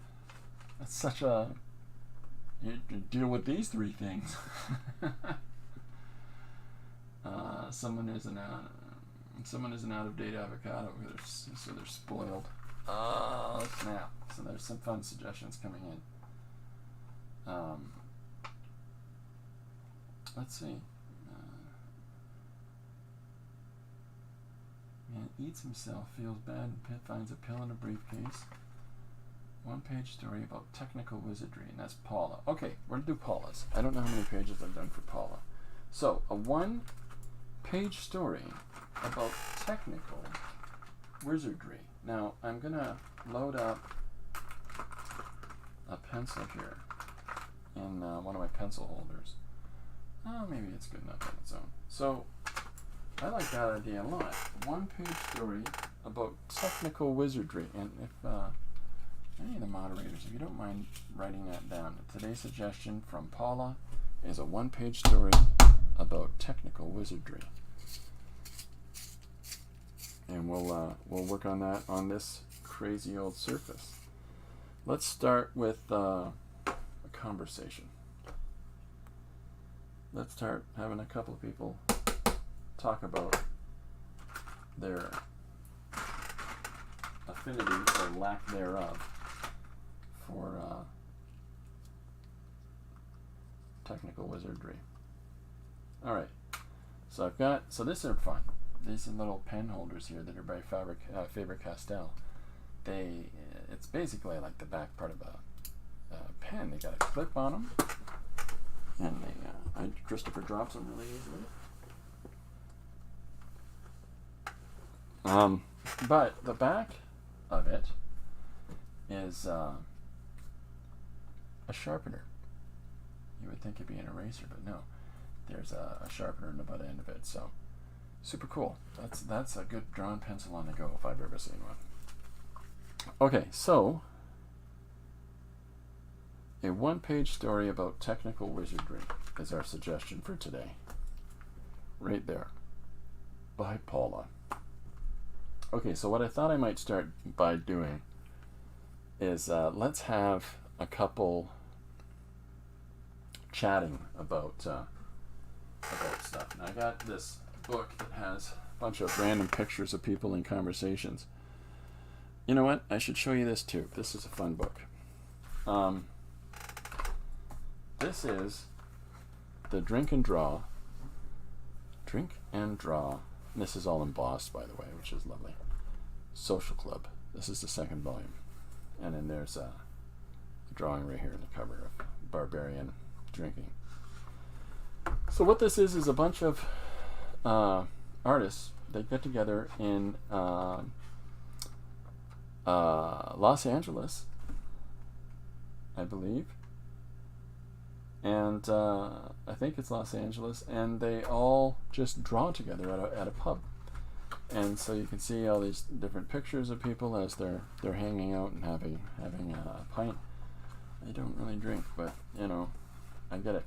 That's such a... You deal with these 3 things. Someone is an out-of-date avocado, so they're spoiled. Oh, snap. So there's some fun suggestions coming in. Let's see. Man eats himself, feels bad, and finds a pill in a briefcase. 1-page story about technical wizardry, and that's Paula. Okay, we're going to do Paula's. I don't know how many pages I've done for Paula. So, a 1-page story about technical wizardry. Now, I'm going to load up a pencil here in one of my pencil holders. Oh, maybe it's good enough on its own. So, I like that idea a lot. 1-page story about technical wizardry. And if any of the moderators, if you don't mind writing that down, today's suggestion from Paula is a 1-page story about technical wizardry. And we'll work on that on this crazy old surface. Let's start with a conversation. Let's start having a couple of people talk about their affinity or lack thereof for technical wizardry. All right. So I've got, so these are fun. These are little pen holders here that are by Faber-Castell. It's basically like the back part of a pen. They got a clip on them, and Christopher drops them really easily. But the back of it is a sharpener. You would think it'd be an eraser, but no. There's a sharpener in the butt end of it, so super cool. That's a good drawn pencil on the go if I've ever seen one. Okay, so a one-page story about technical wizardry is our suggestion for today. Right there, by Paula. Okay, so what I thought I might start by doing is let's have a couple chatting about stuff. Now I got this book that has a bunch of random pictures of people in conversations. You know what? I should show you this too. This is a fun book. This is the Drink and Draw. And this is all embossed, by the way, which is lovely. Social Club. This is the second volume. And then there's a drawing right here in the cover of Barbarian drinking. So what this is a bunch of artists that get together in Los Angeles, I believe, and I think it's Los Angeles, and they all just draw together at a pub. And so you can see all these different pictures of people as they're hanging out and having a pint. I don't really drink, but you know, I get it.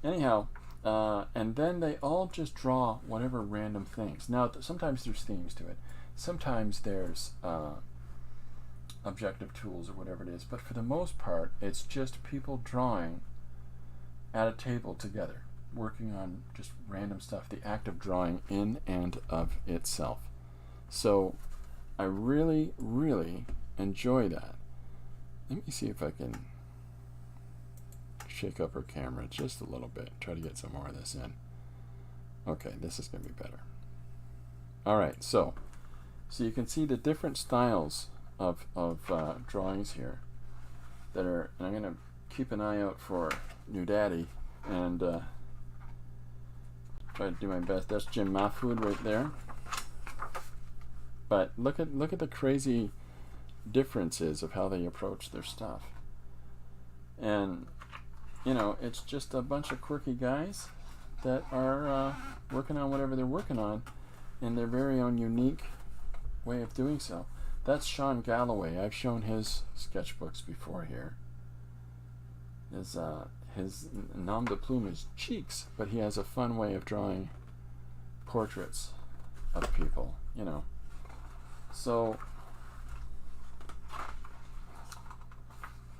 Anyhow, and then they all just draw whatever random things. Now, sometimes there's themes to it. Sometimes there's objective tools or whatever it is. But for the most part, it's just people drawing at a table together, working on just random stuff, the act of drawing in and of itself. So I really, really enjoy that. Let me see if I can shake up her camera just a little bit, try to get some more of this in. Okay, this is going to be better. Alright, so you can see the different styles of drawings here that are, and I'm going to keep an eye out for New Daddy and try to do my best. That's Jim Mahfood right there. But look at the crazy differences of how they approach their stuff. And you know, it's just a bunch of quirky guys that are working on whatever they're working on in their very own unique way of doing so. That's Sean Galloway. I've shown his sketchbooks before here. His nom de plume is Cheeks, but he has a fun way of drawing portraits of people, you know. So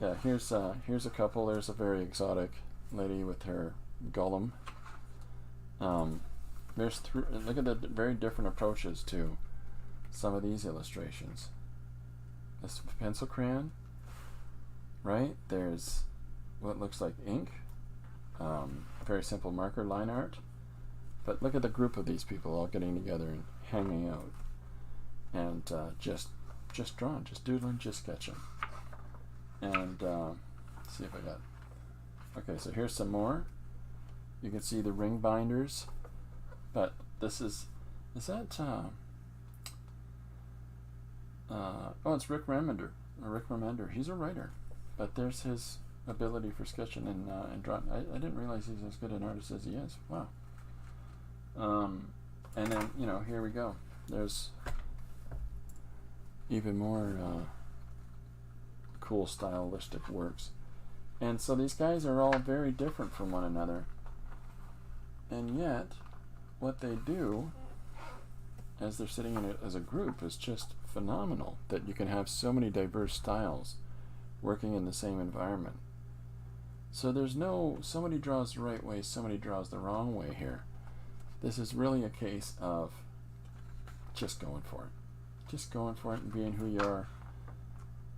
yeah, here's a couple. There's a very exotic lady with her golem. Look at the very different approaches to some of these illustrations. This pencil crayon, right? There's what looks like ink, very simple marker line art. But look at the group of these people all getting together and hanging out, and just drawing, just doodling, just sketching. And see if I got. Okay, so here's some more. You can see the ring binders, but this is that? Oh, it's Rick Remender. Rick Remender. He's a writer, but there's his ability for sketching and drawing. I didn't realize he's as good an artist as he is. Wow. And then here we go. There's even more cool stylistic works. And so these guys are all very different from one another. And yet, what they do as they're sitting in it as a group is just phenomenal, that you can have so many diverse styles working in the same environment. So there's no somebody draws the right way, somebody draws the wrong way here. This is really a case of just going for it. Just going for it and being who you are,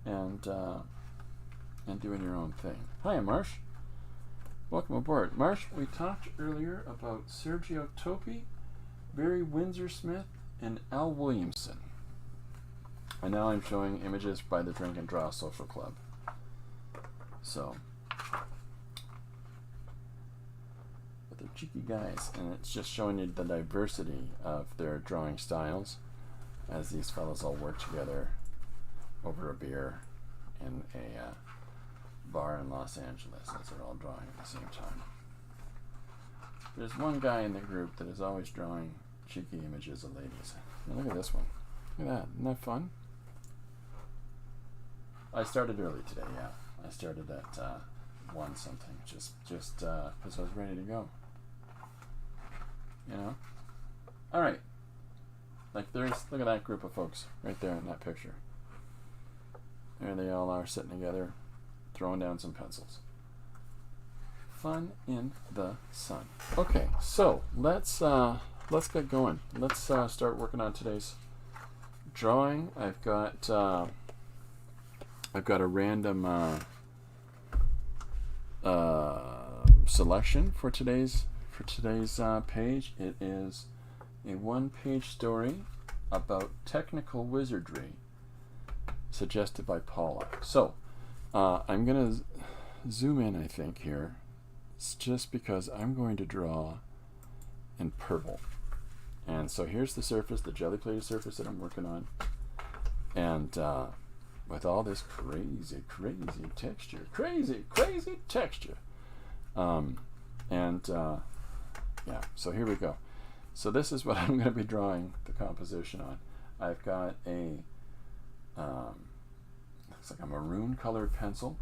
and doing your own thing. Hi, Marsh. Welcome aboard. Marsh, we talked earlier about Sergio Topi Barry Windsor Smith and Al Williamson. And now I'm showing images by the Drink and Draw Social Club. So, but they're cheeky guys, and it's just showing you the diversity of their drawing styles as these fellows all work together over a beer in a bar in Los Angeles as they're all drawing at the same time. There's one guy in the group that is always drawing cheeky images of ladies. Now look at this one. Look at that. Isn't that fun? I started early today, yeah. I started at 1 something, just because I was ready to go. You know? Alright. Look at that group of folks right there in that picture. There they all are sitting together, throwing down some pencils. Fun in the sun. Okay, so let's get going. Let's start working on today's drawing. I've got a random selection for today's page. It is a 1-page story about technical wizardry, suggested by Paula. So I'm gonna zoom in, I think, here. It's just because I'm going to draw in purple. And so here's the surface, the jelly plated surface that I'm working on. And with all this crazy texture. Crazy texture. Yeah, so here we go. So this is what I'm going to be drawing the composition on. I've got a looks like a maroon colored pencil,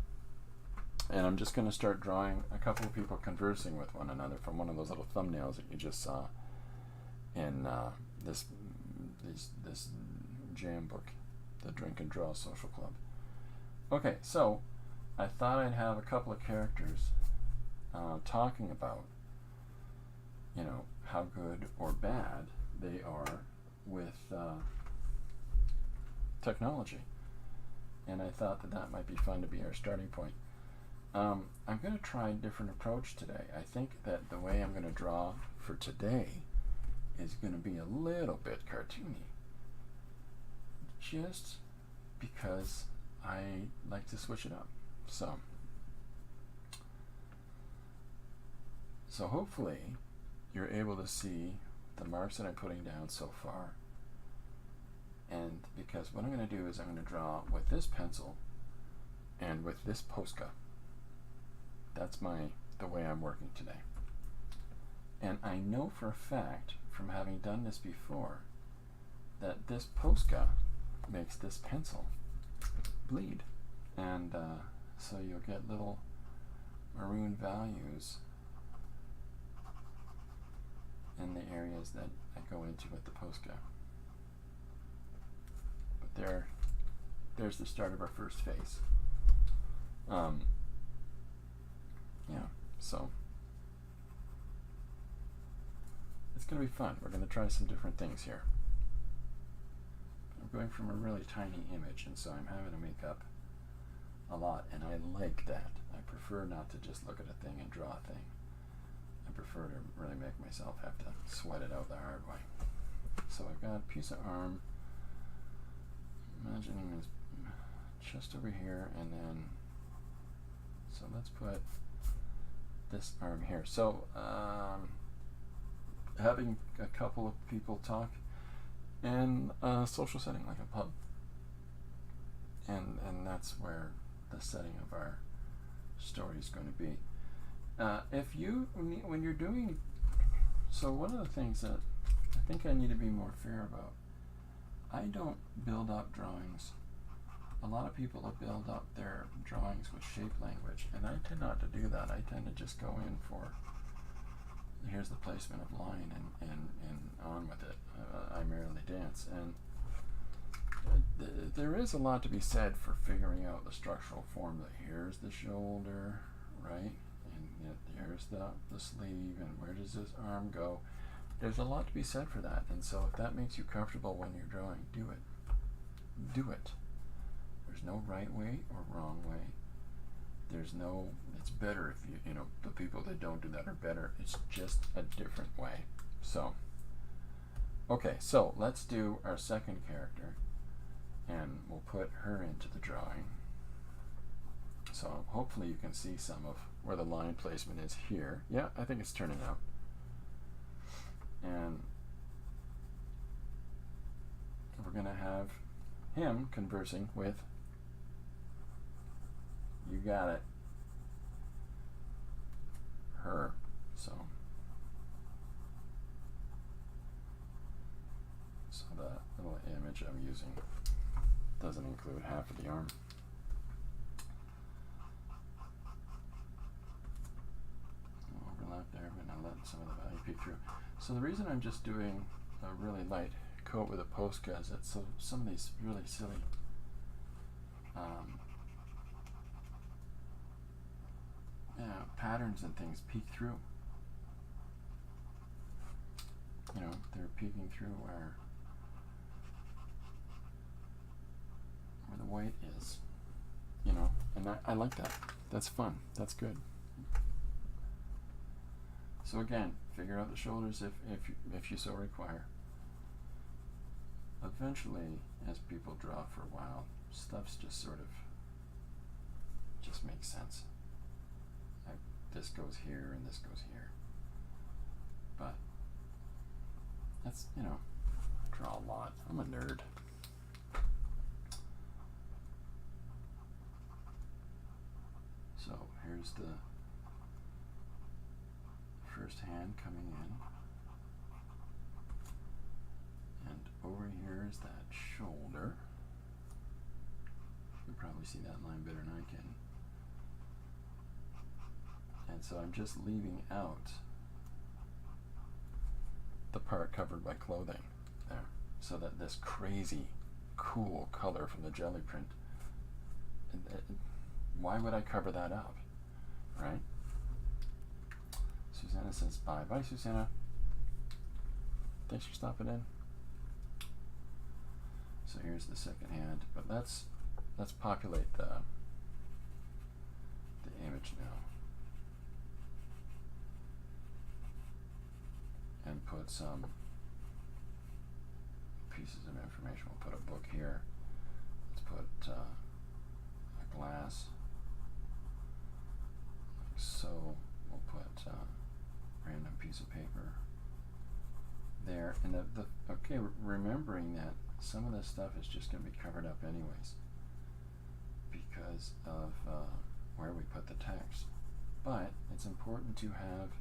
and I'm just going to start drawing a couple of people conversing with one another from one of those little thumbnails that you just saw in this jam book, the Drink and Draw Social Club. Okay, so I thought I'd have a couple of characters talking about, you know, how good or bad they are with technology. And I thought that might be fun to be our starting point. I'm going to try a different approach today. I think that the way I'm going to draw for today is going to be a little bit cartoony. Just because I like to switch it up. So hopefully you're able to see the marks that I'm putting down so far. And because what I'm going to do is I'm going to draw with this pencil and with this Posca. That's the way I'm working today. And I know for a fact, from having done this before, that this Posca makes this pencil bleed. And so you'll get little maroon values in the areas that I go into with the Posca. But there's the start of our first phase. Yeah, so it's going to be fun. We're going to try some different things here. I'm going from a really tiny image, and so I'm having to make up a lot, and I like that. I prefer not to just look at a thing and draw a thing. I prefer to really make myself have to sweat it out the hard way. So I've got a piece of arm, imagining it's just over here, and then, so let's put this arm here. So having a couple of people talk in a social setting like a pub, and that's where the setting of our story is going to be. When you're doing, so one of the things that I think I need to be more fair about, I don't build up drawings. A lot of people build up their drawings with shape language, and I tend not to do that. I tend to just go in for, here's the placement of line, and on with it. I merely dance. And there is a lot to be said for figuring out the structural form. That here's the shoulder, right? And here's the sleeve, and where does this arm go? There's a lot to be said for that. And so if that makes you comfortable when you're drawing, do it. Do it. There's no right way or wrong way. It's better if the people that don't do that are better. It's just a different way. So Okay, so let's do our second character, and we'll put her into the drawing. So hopefully you can see some of where the line placement is here. Yeah, I think it's turning out. And we're going to have him conversing with, you got it, her. So the little image I'm using doesn't include half of the arm. Overlap there, but now letting some of the value peek through. So the reason I'm just doing a really light coat with a Posca is that so some of these really silly patterns and things peek through. You know, they're peeking through where the white is. You know, and I like that. That's fun. That's good. So again, figure out the shoulders if you so require. Eventually, as people draw for a while, stuff's just sort of just makes sense. Like this goes here and this goes here. But that's, you know, I draw a lot. I'm a nerd. So here's the first hand coming in. And over here is that shoulder. You can probably see that line better than I can. And so I'm just leaving out the part covered by clothing there, so that this crazy cool color from the jelly print, why would I cover that up, right? Susanna says bye. Bye, Susanna. Thanks for stopping in. So here's the second hand, but let's populate the image now and put some pieces of information. We'll put a book here. Let's put a glass. Like so. We'll put a random piece of paper there. And okay, remembering that some of this stuff is just going to be covered up anyways because of where we put the text. But it's important to have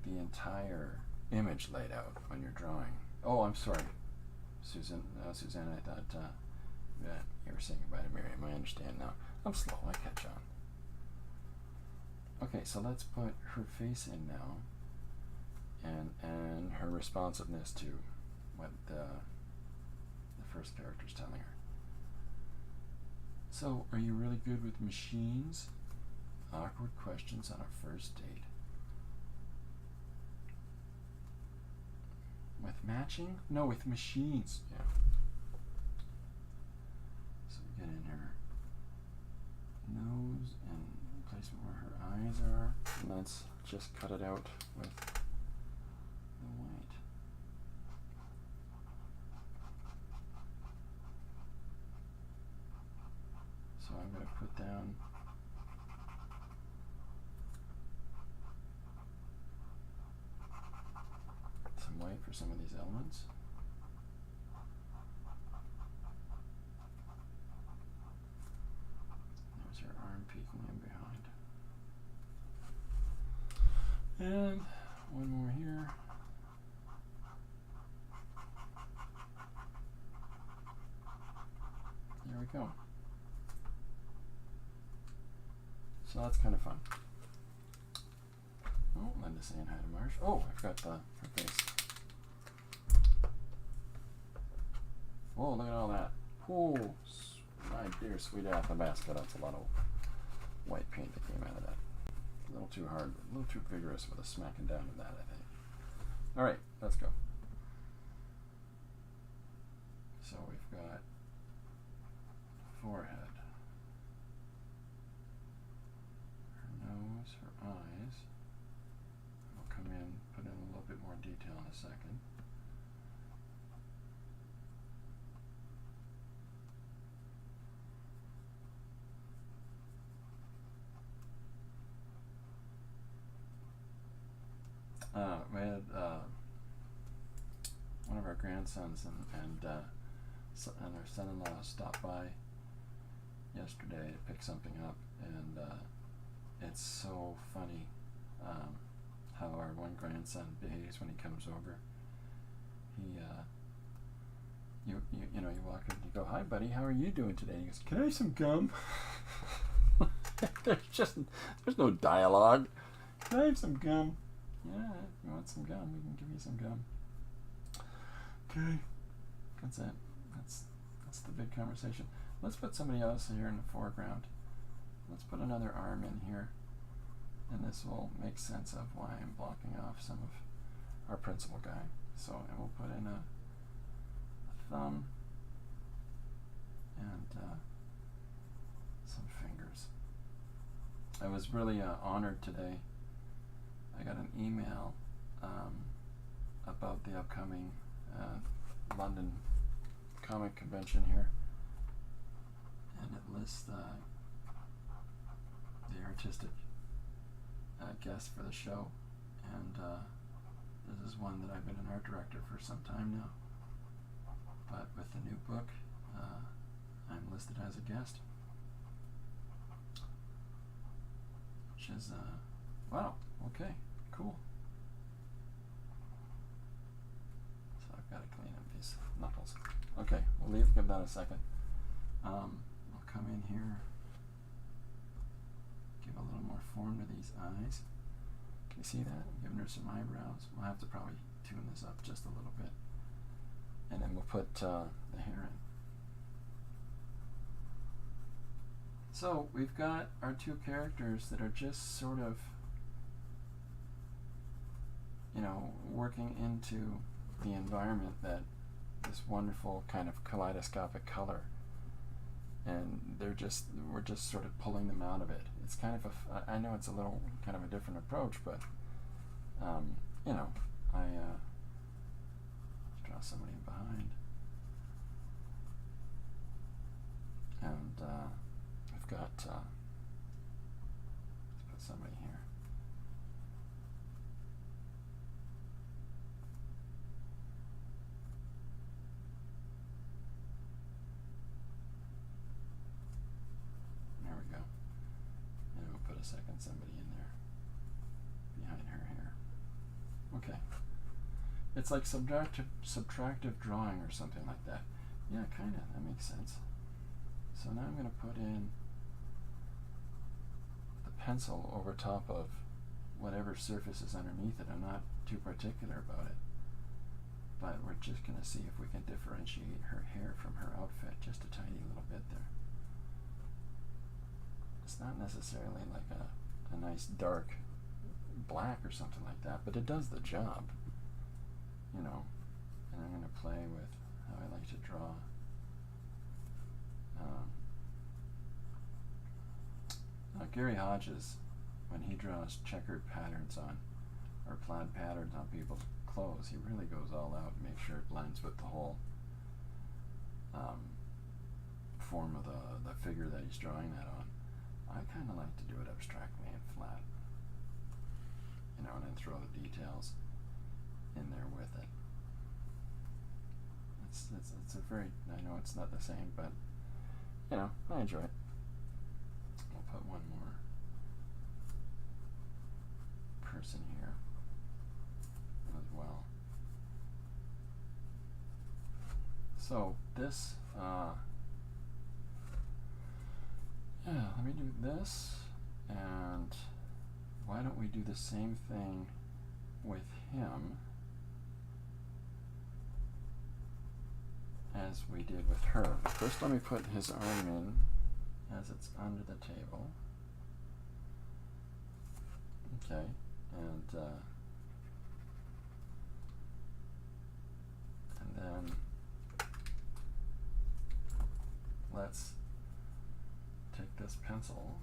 the entire image laid out when you're drawing. Oh, I'm sorry, Susanna, I thought that you were saying goodbye to Miriam. I understand now. I'm slow, I catch on. Okay, so let's put her face in now and her responsiveness to what the first character's telling her. So, are you really good with machines? Awkward questions on a first date. With matching? No, with machines. Yeah. So we get in her nose and placement where her eyes are. And let's just cut it out with the white. So I'm going to put down some white for some of these elements. There's her arm peeking in behind. And one more here. There we go. So that's kind of fun. Oh, Linda saying hi to Marsh. Oh, I forgot her face. Oh, look at all that. Oh, my dear sweet Athabasca. That's a lot of white paint that came out of that. A little too hard, a little too vigorous with a smacking down of that, I think. All right, let's go. So we've got forehead. Nose, her eyes. We'll come in, put in a little bit more detail in a second. We had one of our grandsons and our son-in-law stopped by yesterday to pick something up, and it's so funny how our one grandson behaves when he comes over. He you know, you walk up and you go, "Hi buddy, how are you doing today?" And he goes, "Can I have some gum?" There's no dialogue. "Can I have some gum?" "Yeah, if you want some gum, we can give you some gum." Okay, that's it. That's the big conversation. Let's put somebody else here in the foreground. Let's put another arm in here, and this will make sense of why I'm blocking off some of our principal guy. So, and we'll put in a thumb and some fingers. I was really honored today. I got an email about the upcoming London comic convention here, and it lists the artistic guest for the show, and this is one that I've been an art director for some time now, but with the new book I'm listed as a guest, which is wow, okay, cool. So I've got to clean up these knuckles. Okay, we'll give that a second. I'll come in here, give a little more form to these eyes. Can you see that? I'm giving her some eyebrows. We'll have to probably tune this up just a little bit. And then we'll put the hair in. So we've got our two characters that are just sort of, you know, working into the environment, that this wonderful kind of kaleidoscopic color, and we're just sort of pulling them out of it. It's kind of I know it's a little kind of a different approach, but you know, I draw somebody behind, and I've got let's put somebody here. There we go. And we'll put a second somebody in there behind her hair. Okay. It's like subtractive drawing or something like that. Yeah, kind of. That makes sense. So now I'm going to put in the pencil over top of whatever surface is underneath it. I'm not too particular about it, but we're just going to see if we can differentiate her hair from her outfit just a tiny little bit there. It's not necessarily like a nice dark black or something like that, but it does the job, you know. And I'm going to play with how I like to draw. Now Gary Hodges, when he draws checkered patterns on, or plaid patterns on people's clothes, he really goes all out and makes sure it blends with the whole form of the figure that he's drawing that on. I kind of like to do it abstractly and flat, you know, and then throw the details in there with it. It's a very, I know it's not the same, but you know, I enjoy it. We'll put one more person here as well. So this, yeah, let me do this, and why don't we do the same thing with him as we did with her. First, let me put his arm in as it's under the table. Okay, and then let's take this pencil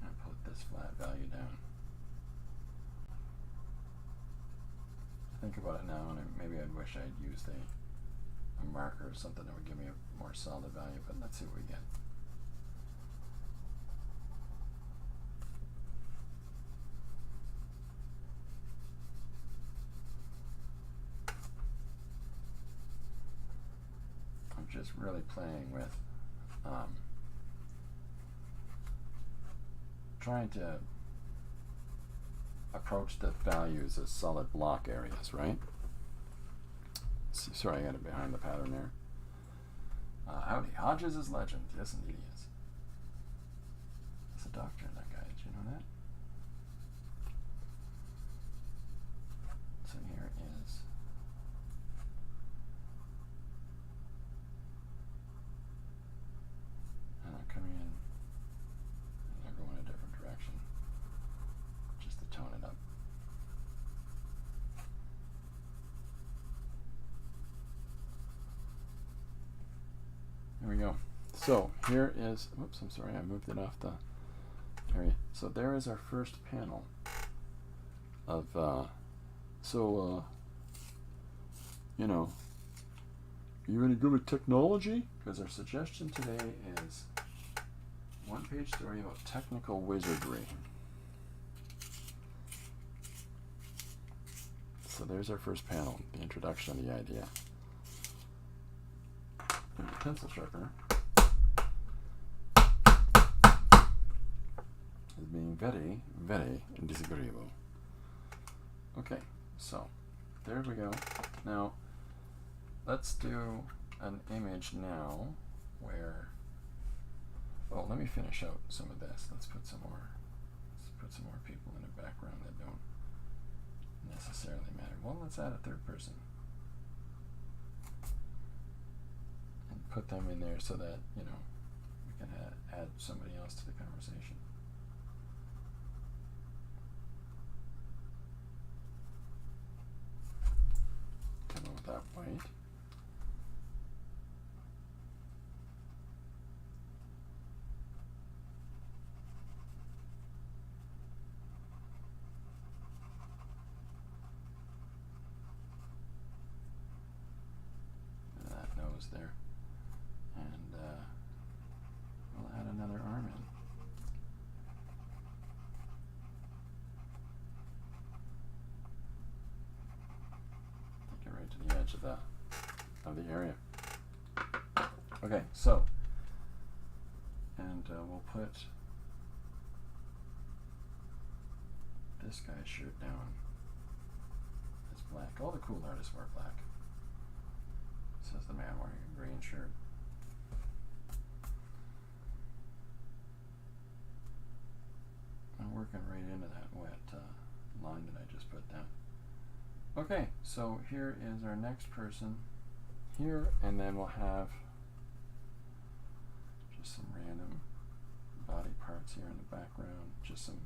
and put this flat value down. Think about it now, and maybe I'd wish I'd used a marker or something that would give me a more solid value, but let's see what we get. just really playing with trying to approach the values as solid block areas, right? Sorry, I got it behind the pattern there. Howdy, Hodges is legend. Yes, indeed he is. He's a doctor, that guy. Did you know that? So here is coming in, and they're going a different direction, just to tone it up. There we go. So here is, whoops, I'm sorry, I moved it off the area. So there is our first panel of, you know, are you any good with technology? Because our suggestion today is one-page story about technical wizardry. So there's our first panel, the introduction of the idea. And the pencil sharpener is being very, very disagreeable. Okay, so there we go. Now, let's do an image now where, well, let me finish out some of this. Let's put some more people in the background that don't necessarily matter. Well, let's add a third person and put them in there so that, you know, we can add somebody else to the conversation. Come on with that white. There, and we'll add another arm in. Take it right to the edge of the area. Okay, so, and we'll put this guy's shirt down. It's black. All the cool artists wear black. Says the man wearing a green shirt. I'm working right into that wet line that I just put down. Okay, so here is our next person here, and then we'll have just some random body parts here in the background, just some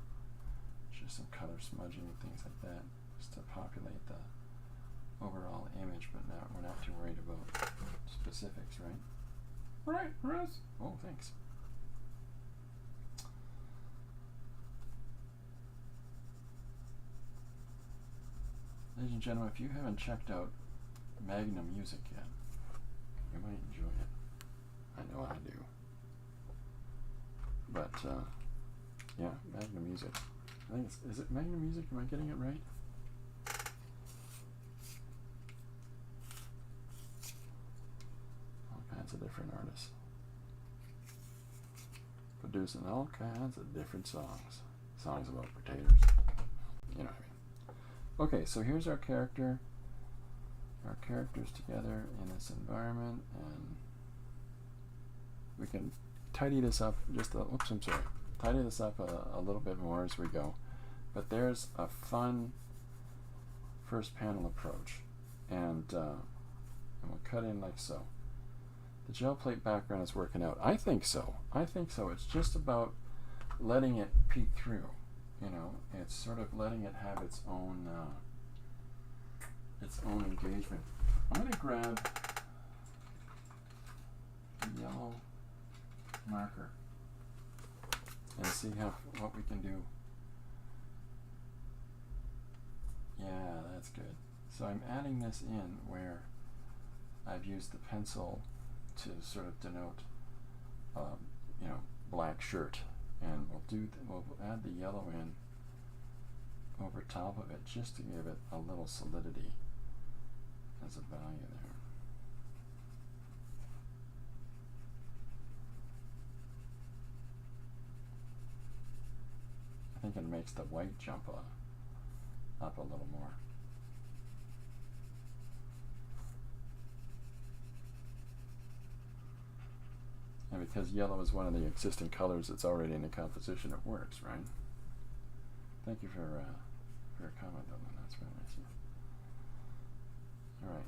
color smudging and things like that, just to populate the overall image, but now we're not too worried about specifics, right? Right, Russ? Oh, thanks. Ladies and gentlemen, if you haven't checked out Magnum Music yet, you might enjoy it. I know I do. But, yeah, Magnum Music. I think is it Magnum Music? Am I getting it right? Of different artists producing all kinds of different songs about potatoes, you know what I mean. Okay, so here's our characters together in this environment, and we can tidy this up tidy this up a little bit more as we go, but there's a fun first panel approach, and we'll cut in like so. The gel plate background is working out. I think so. It's just about letting it peek through. You know, it's sort of letting it have its own engagement. I'm going to grab a yellow marker and see what we can do. Yeah, that's good. So I'm adding this in where I've used the pencil to sort of denote, you know, black shirt, and we'll add the yellow in over top of it just to give it a little solidity as a value there. think it makes the white jump up a little more. And because yellow is one of the existing colors that's already in the composition, it works, right? Thank you for your comment on that. That's very nice. All right.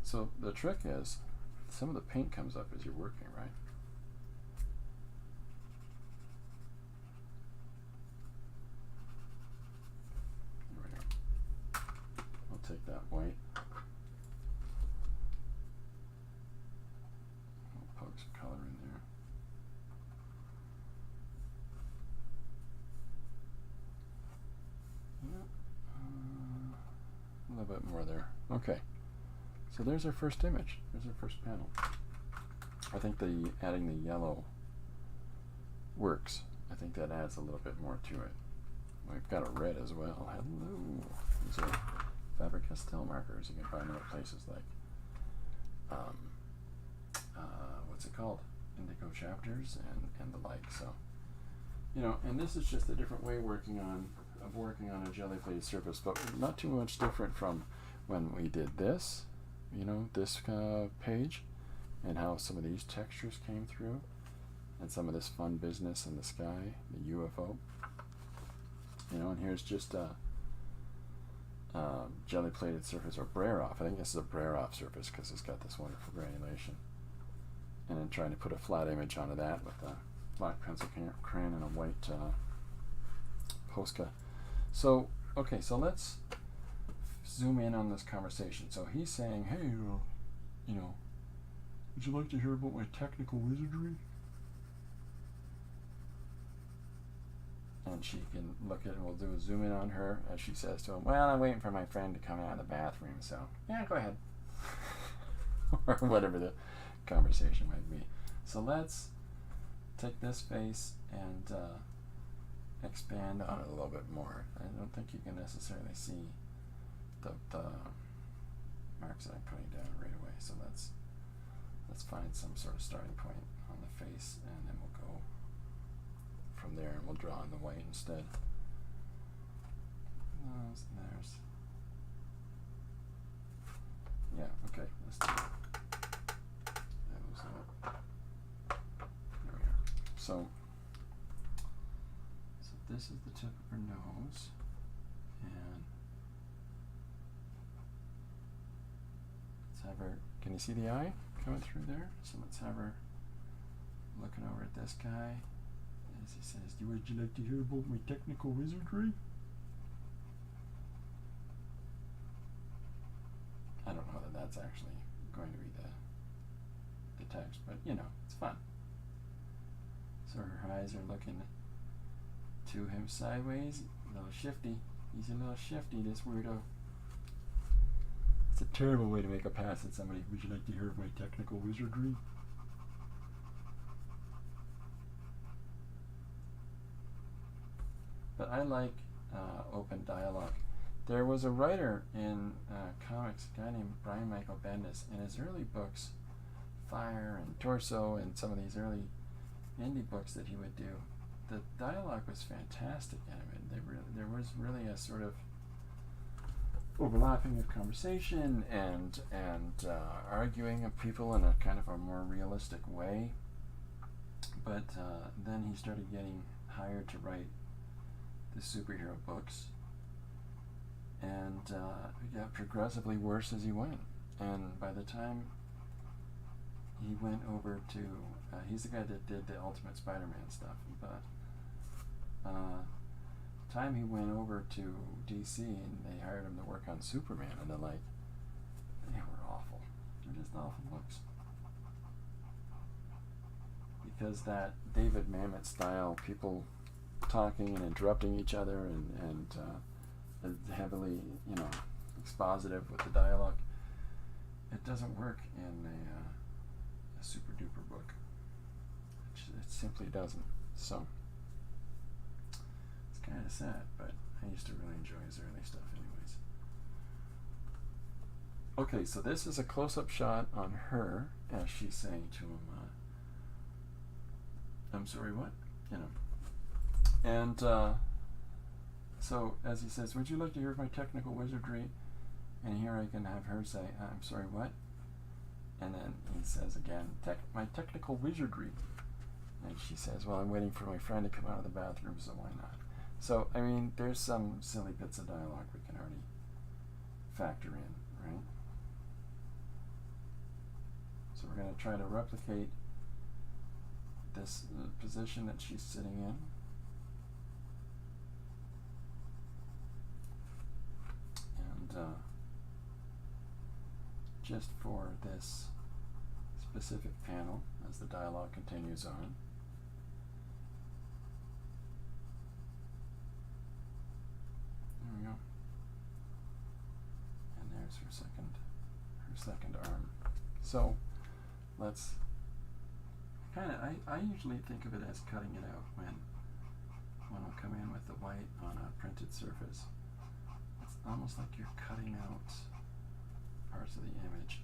So the trick is, some of the paint comes up as you're working, right? There we go. I'll take that white. I'll poke some color in there. A little bit more there. Okay. So there's our first image. There's our first panel. I think adding the yellow works. I think that adds a little bit more to it. We've got a red as well. Hello. These are Faber-Castell markers. You can find them at places like, what's it called? Indigo Chapters and the like. So, you know, and this is just a different way of working on a jelly plated surface, but not too much different from when we did this, you know, this page, and how some of these textures came through, and some of this fun business in the sky, the UFO, you know. And here's just a jelly plated surface, or Breroff. I think this is a Breroff surface because it's got this wonderful granulation, and then trying to put a flat image onto that with a black pencil crayon and a white Posca. So, okay, so let's zoom in on this conversation. So he's saying, hey, you know, would you like to hear about my technical wizardry? And she can look at it, and we'll do a zoom in on her as she says to him, well, I'm waiting for my friend to come out of the bathroom, so yeah, go ahead. Or whatever the conversation might be. So let's take this face and expand on it a little bit more. I don't think you can necessarily see the marks that I'm putting down right away. So let's find some sort of starting point on the face, and then we'll go from there, and we'll draw in the white instead. There's. Yeah. Okay. Let's do it. There we are. So this is the tip of her nose, and let's have her, can you see the eye coming through there? So let's have her looking over at this guy as he says, would you like to hear about my technical wizardry? I don't know that that's actually going to be the text, but you know, it's fun. So her eyes are looking to him sideways, a little shifty. He's a little shifty, this weirdo. It's a terrible way to make a pass at somebody. Would you like to hear of my technical wizardry? But I like open dialogue. There was a writer in comics, a guy named Brian Michael Bendis. In his early books, Fire and Torso and some of these early indie books that he would do, the dialogue was fantastic in it. There was really a sort of overlapping of conversation and arguing of people in a kind of a more realistic way. But then he started getting hired to write the superhero books, and it got progressively worse as he went. And by the time he went over to, he's the guy that did the Ultimate Spider-Man stuff, but time he went over to DC and they hired him to work on Superman, and they're like, they were awful. They're just awful books. Because that David Mamet style, people talking and interrupting each other and heavily, you know, expositive with the dialogue, it doesn't work in a super duper book. It simply doesn't. So it's kind of sad, but I used to really enjoy his early stuff anyways. Okay, so this is a close-up shot on her as she's saying to him, I'm sorry, what? You know. And So as he says, would you like to hear my technical wizardry? And here I can have her say, I'm sorry, what? And then he says again, my technical wizardry. And she says, well, I'm waiting for my friend to come out of the bathroom, so why not? So, I mean, there's some silly bits of dialogue we can already factor in, right? So we're going to try to replicate this position that she's sitting in. And just for this specific panel, as the dialogue continues on, there we go. And there's her second arm. So let's I usually think of it as cutting it out when I'll come in with the white on a printed surface. It's almost like you're cutting out parts of the image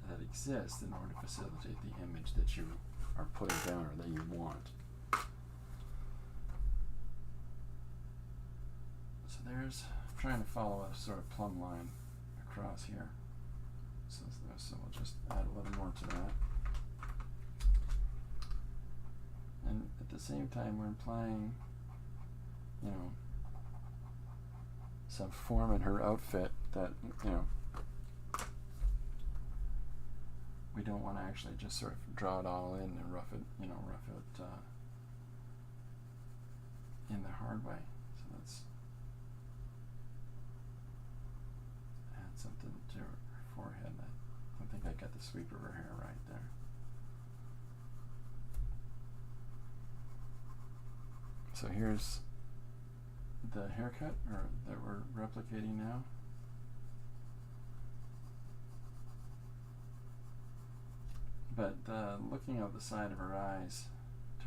that exist in order to facilitate the image that you are putting down or that you want. So there's trying to follow a sort of plumb line across here. So we'll just add a little more to that. And at the same time, we're implying, you know, some form in her outfit that, you know, we don't want to actually just sort of draw it all in and rough it in the hard way. So let's add something to her forehead. I think I got the sweep of her hair right there. So here's the haircut that we're replicating now. But looking out the side of her eyes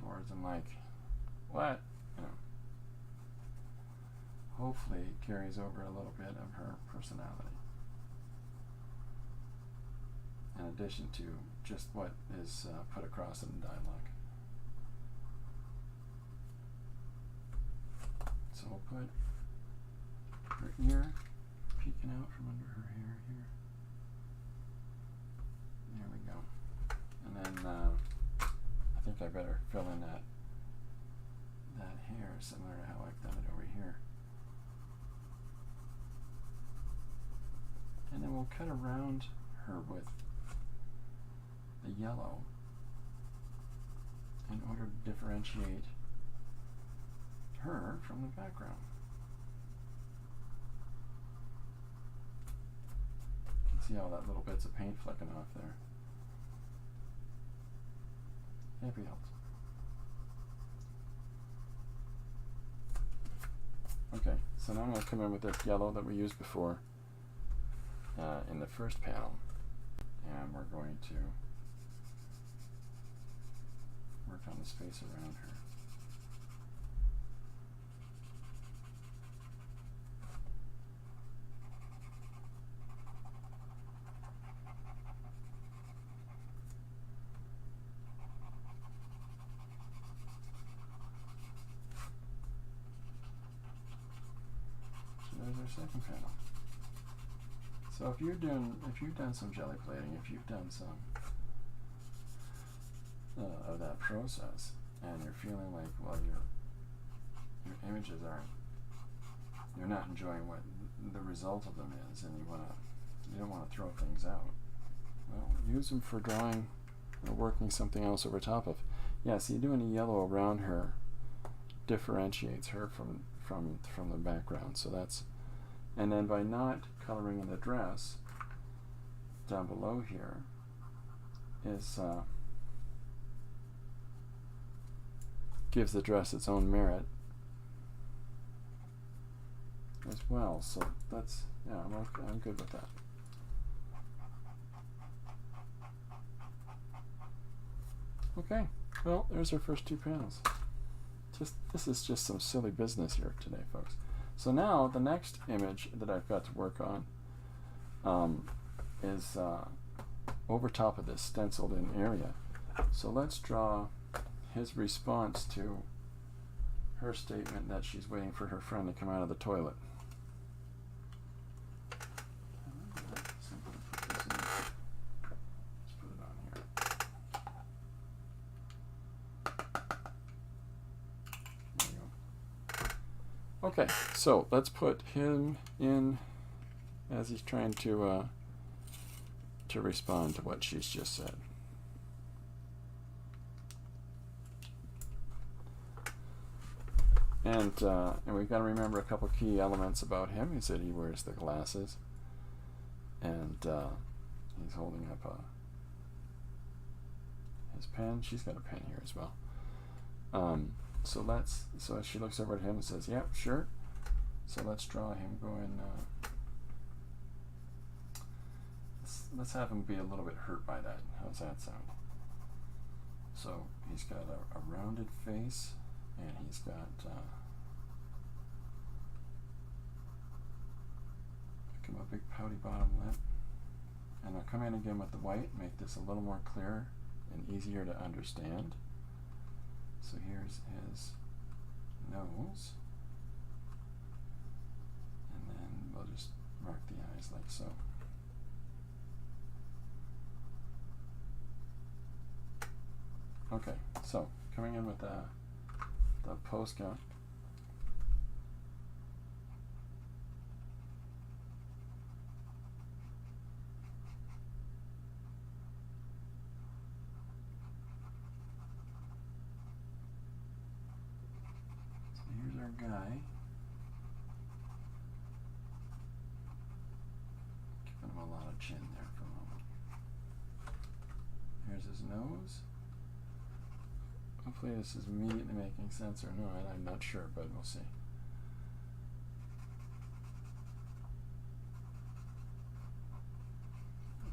towards him like, what? You know, hopefully it carries over a little bit of her personality, in addition to just what is put across in the dialogue. So we'll put her ear peeking out from under her hair here. There we go. And then I think I better fill in that hair similar to how I've done it over here. And then we'll cut around her with the yellow in order to differentiate her from the background. You can see all that little bits of paint flecking off there. Can't be helped. Okay, so now I'm going to come in with this yellow that we used before in the first panel, and we're going to work on the space around her. There's our second panel. So if you've done some jelly plating, if you've done some of that process, and you're feeling like, well, your images you're not enjoying what the result of them is, and you don't want to throw things out, well, use them for drawing or working something else over top of. Yeah, see, doing a yellow around her differentiates her from the background. So that's, and then by not coloring in the dress down below here is gives the dress its own merit as well. So that's, yeah, I'm good with that. Okay, well, there's our first two panels. This is just some silly business here today, folks. So now the next image that I've got to work on is over top of this stenciled in area. So let's draw his response to her statement that she's waiting for her friend to come out of the toilet. Okay, so let's put him in as he's trying to respond to what she's just said. And we've got to remember a couple key elements about him. He said he wears the glasses, and he's holding up his pen. She's got a pen here as well. So she looks over at him and says, "Yep, sure." So let's draw him going. Let's have him be a little bit hurt by that. How's that sound? So he's got a rounded face, and he's got a big pouty bottom lip. And I'll come in again with the white, make this a little more clear and easier to understand. So here's his nose, and then we'll just mark the eyes like so. Okay, so coming in with the Posca. Here's our guy. Giving him a lot of chin there for a moment. Here's his nose. Hopefully this is immediately making sense or not. I'm not sure, but we'll see.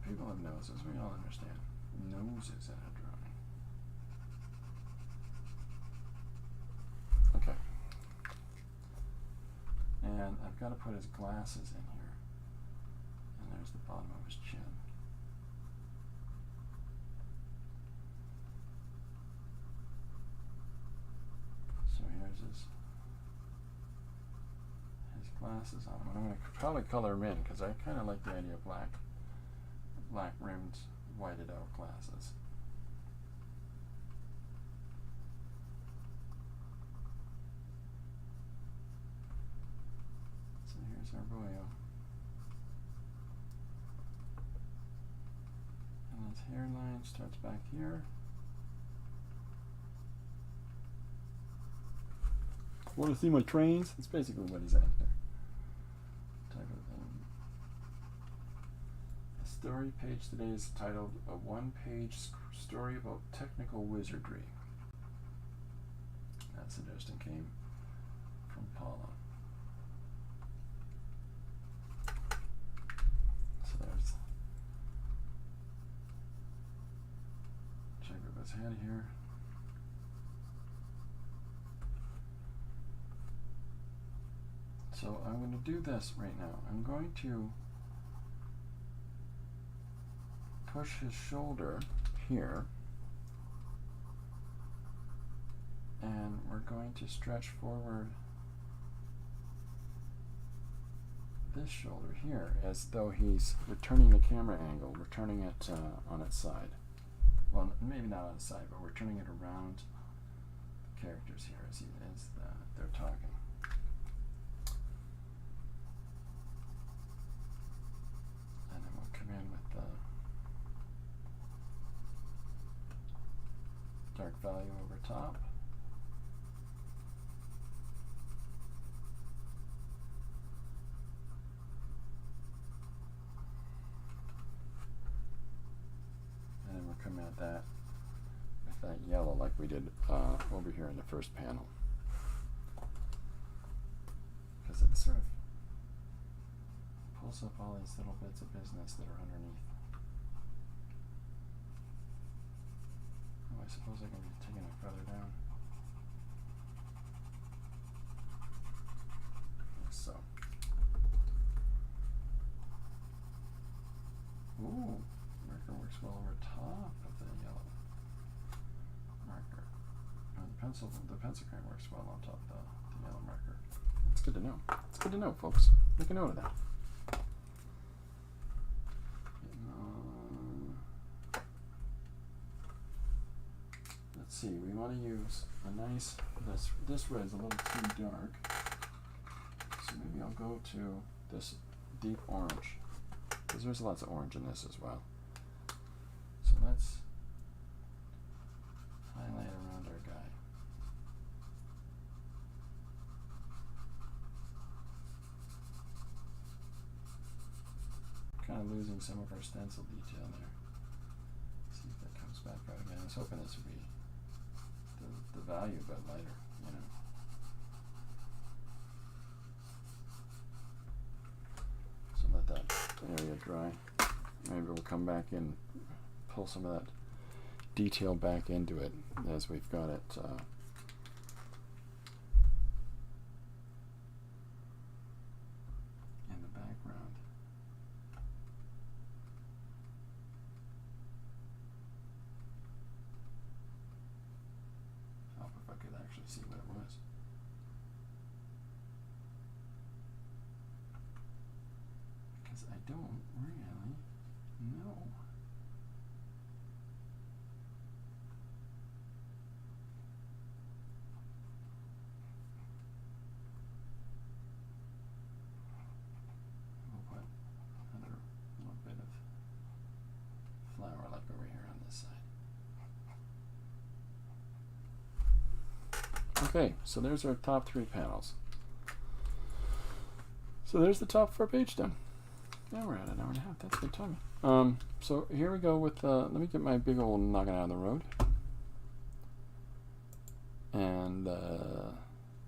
People have noses. We all understand noses in a drawing. Okay. And I've got to put his glasses in here. And there's the bottom of his chin. So here's his glasses on him. I'm going to probably color him in because I kind of like the idea of black rimmed, whited out glasses. So here's our boyo. And his hairline starts back here. Want to see my trains? That's basically what he's after. Type of thing. The story page today is titled "A One-Page Story About Technical Wizardry." That suggestion came from Paula. So there's check of his head here. So I'm going to do this right now. I'm going to push his shoulder here, and we're going to stretch forward this shoulder here as though he's returning the camera angle, we're turning it on its side. Well, maybe not on its side, but we're turning it around the characters here as they're talking. Come in with the dark value over top. And then we'll come at that with that yellow like we did over here in the first panel. Because it sort of pulls up all these little bits of business that are underneath. Oh, I suppose I can be taking it further down. Like so. Ooh, marker works well over top of the yellow marker. The pencil crayon works well on top of the good to know. It's good to know, folks. Make a note of that. Let's see. We want to use a nice. This red's a little too dark, so maybe I'll go to this deep orange, because there's lots of orange in this as well. So let's highlight around our guy. Kind of losing some of our stencil detail there. See if that comes back out again. I was hoping this would be the value, but lighter, you know. So let that area dry. Maybe we'll come back in, pull some of that detail back into it as we've got it in the background. Help if I could actually see what it was. Because I don't really know. We'll put another little bit of flower like over here on this side. Okay, so there's our top 3 panels. So there's the top 4 page done. Yeah, we're at an hour and a half. That's good timing. So here we go with, let me get my big old noggin out of the road. And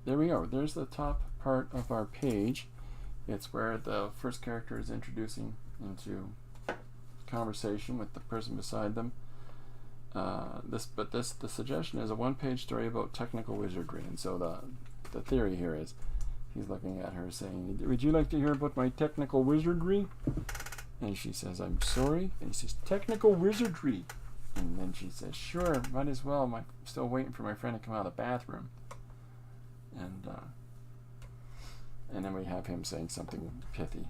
there we go. There's the top part of our page. It's where the first character is introducing into conversation with the person beside them. The suggestion is a 1-page story about technical wizardry. And so the theory here is, he's looking at her saying, would you like to hear about my technical wizardry? And she says, I'm sorry. And he says, technical wizardry. And then she says, sure, might as well. I'm still waiting for my friend to come out of the bathroom. And then we have him saying something pithy.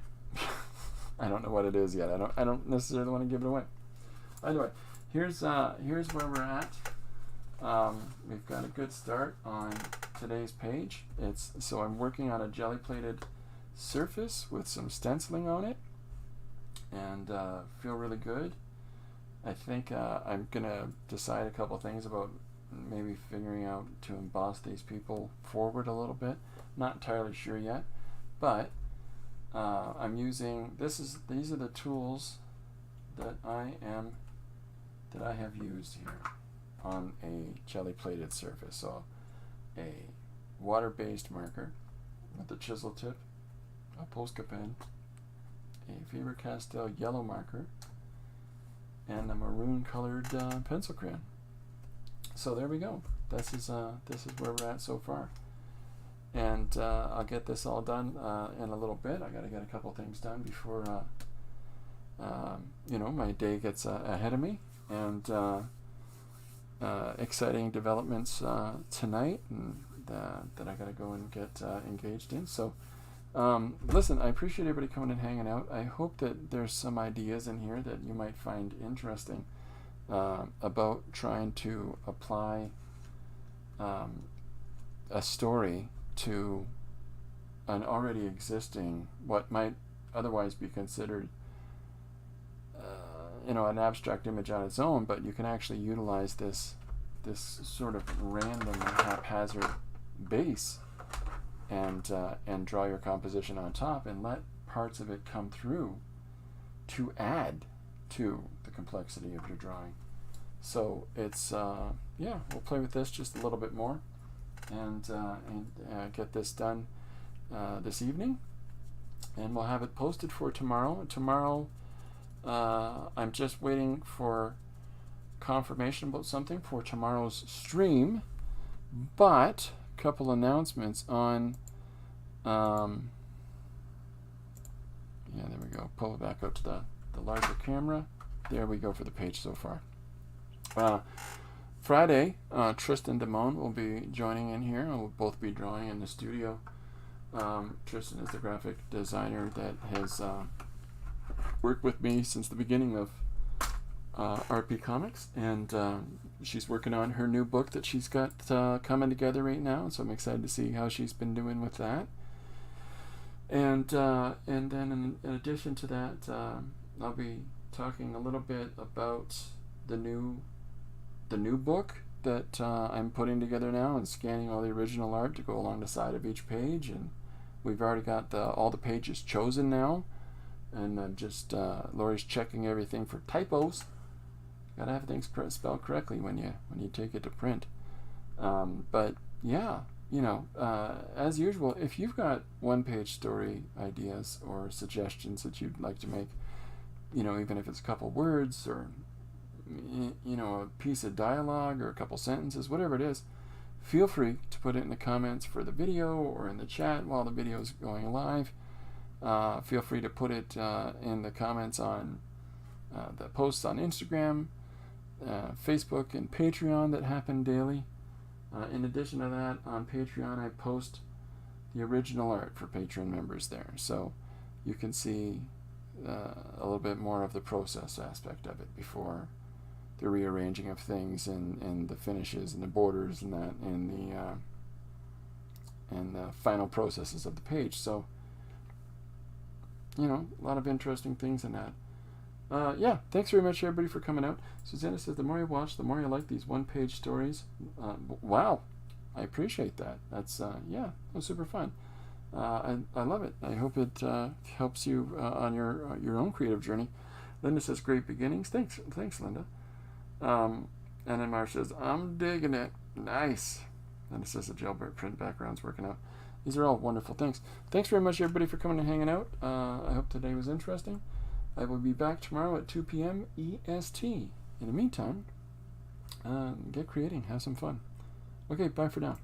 I don't know what it is yet. I don't necessarily want to give it away. Anyway, here's where we're at. We've got a good start on today's page. So I'm working on a jelly plated surface with some stenciling on it, and feel really good. I think I'm gonna decide a couple things about maybe figuring out to emboss these people forward a little bit. Not entirely sure yet, but I'm using these are the tools that I have used here on a jelly plated surface. So a water-based marker with a chisel tip, a Posca pen, a Faber-Castell yellow marker, and a maroon colored pencil crayon. So there we go. This is where we're at so far, and I'll get this all done in a little bit. I got to get a couple things done before my day gets ahead of me, and exciting developments tonight, and that I got to go and get engaged in. So listen, I appreciate everybody coming and hanging out. I hope that there's some ideas in here that you might find interesting about trying to apply a story to an already existing, what might otherwise be considered an abstract image on its own, but you can actually utilize this sort of random, haphazard base and draw your composition on top and let parts of it come through to add to the complexity of your drawing. So it's we'll play with this just a little bit more and get this done this evening, and we'll have it posted for tomorrow. Tomorrow I'm just waiting for confirmation about something for tomorrow's stream, but a couple announcements on there we go. Pull it back up to the larger camera. There we go for the page so far. Friday, Tristan Damone will be joining in here, and we'll both be drawing in the studio Tristan is the graphic designer that has worked with me since the beginning of RP Comics, and she's working on her new book that she's got coming together right now, so I'm excited to see how she's been doing with that. And then in addition to that, I'll be talking a little bit about the new book that I'm putting together now and scanning all the original art to go along the side of each page, and we've already got all the pages chosen now, and I'm just Lori's checking everything for typos. Gotta have things spelled correctly when you take it to print. But yeah, as usual, if you've got one-page story ideas or suggestions that you'd like to make, even if it's a couple words or a piece of dialogue or a couple sentences, whatever it is, feel free to put it in the comments for the video or in the chat while the video is going live. Feel free to put it in the comments on the posts on Instagram, Facebook, and Patreon that happen daily. In addition to that, on Patreon I post the original art for Patreon members there, so you can see a little bit more of the process aspect of it before the rearranging of things and the finishes and the borders and that and the final processes of the page. So a lot of interesting things in that. Yeah, thanks very much everybody for coming out. Susanna says, the more you watch, the more you like these one-page stories. Wow, I appreciate that. That's yeah, it was super fun. I love it. I hope it helps you on your own creative journey. Linda says, great beginnings. Thanks Linda. And then Marsh says, I'm digging it. Nice. And it says the jailbird print background's working out. These are all wonderful things. Thanks very much everybody for coming and hanging out. I hope today was interesting. I will be back tomorrow at 2 p.m. EST. In the meantime, get creating. Have some fun. Okay, bye for now.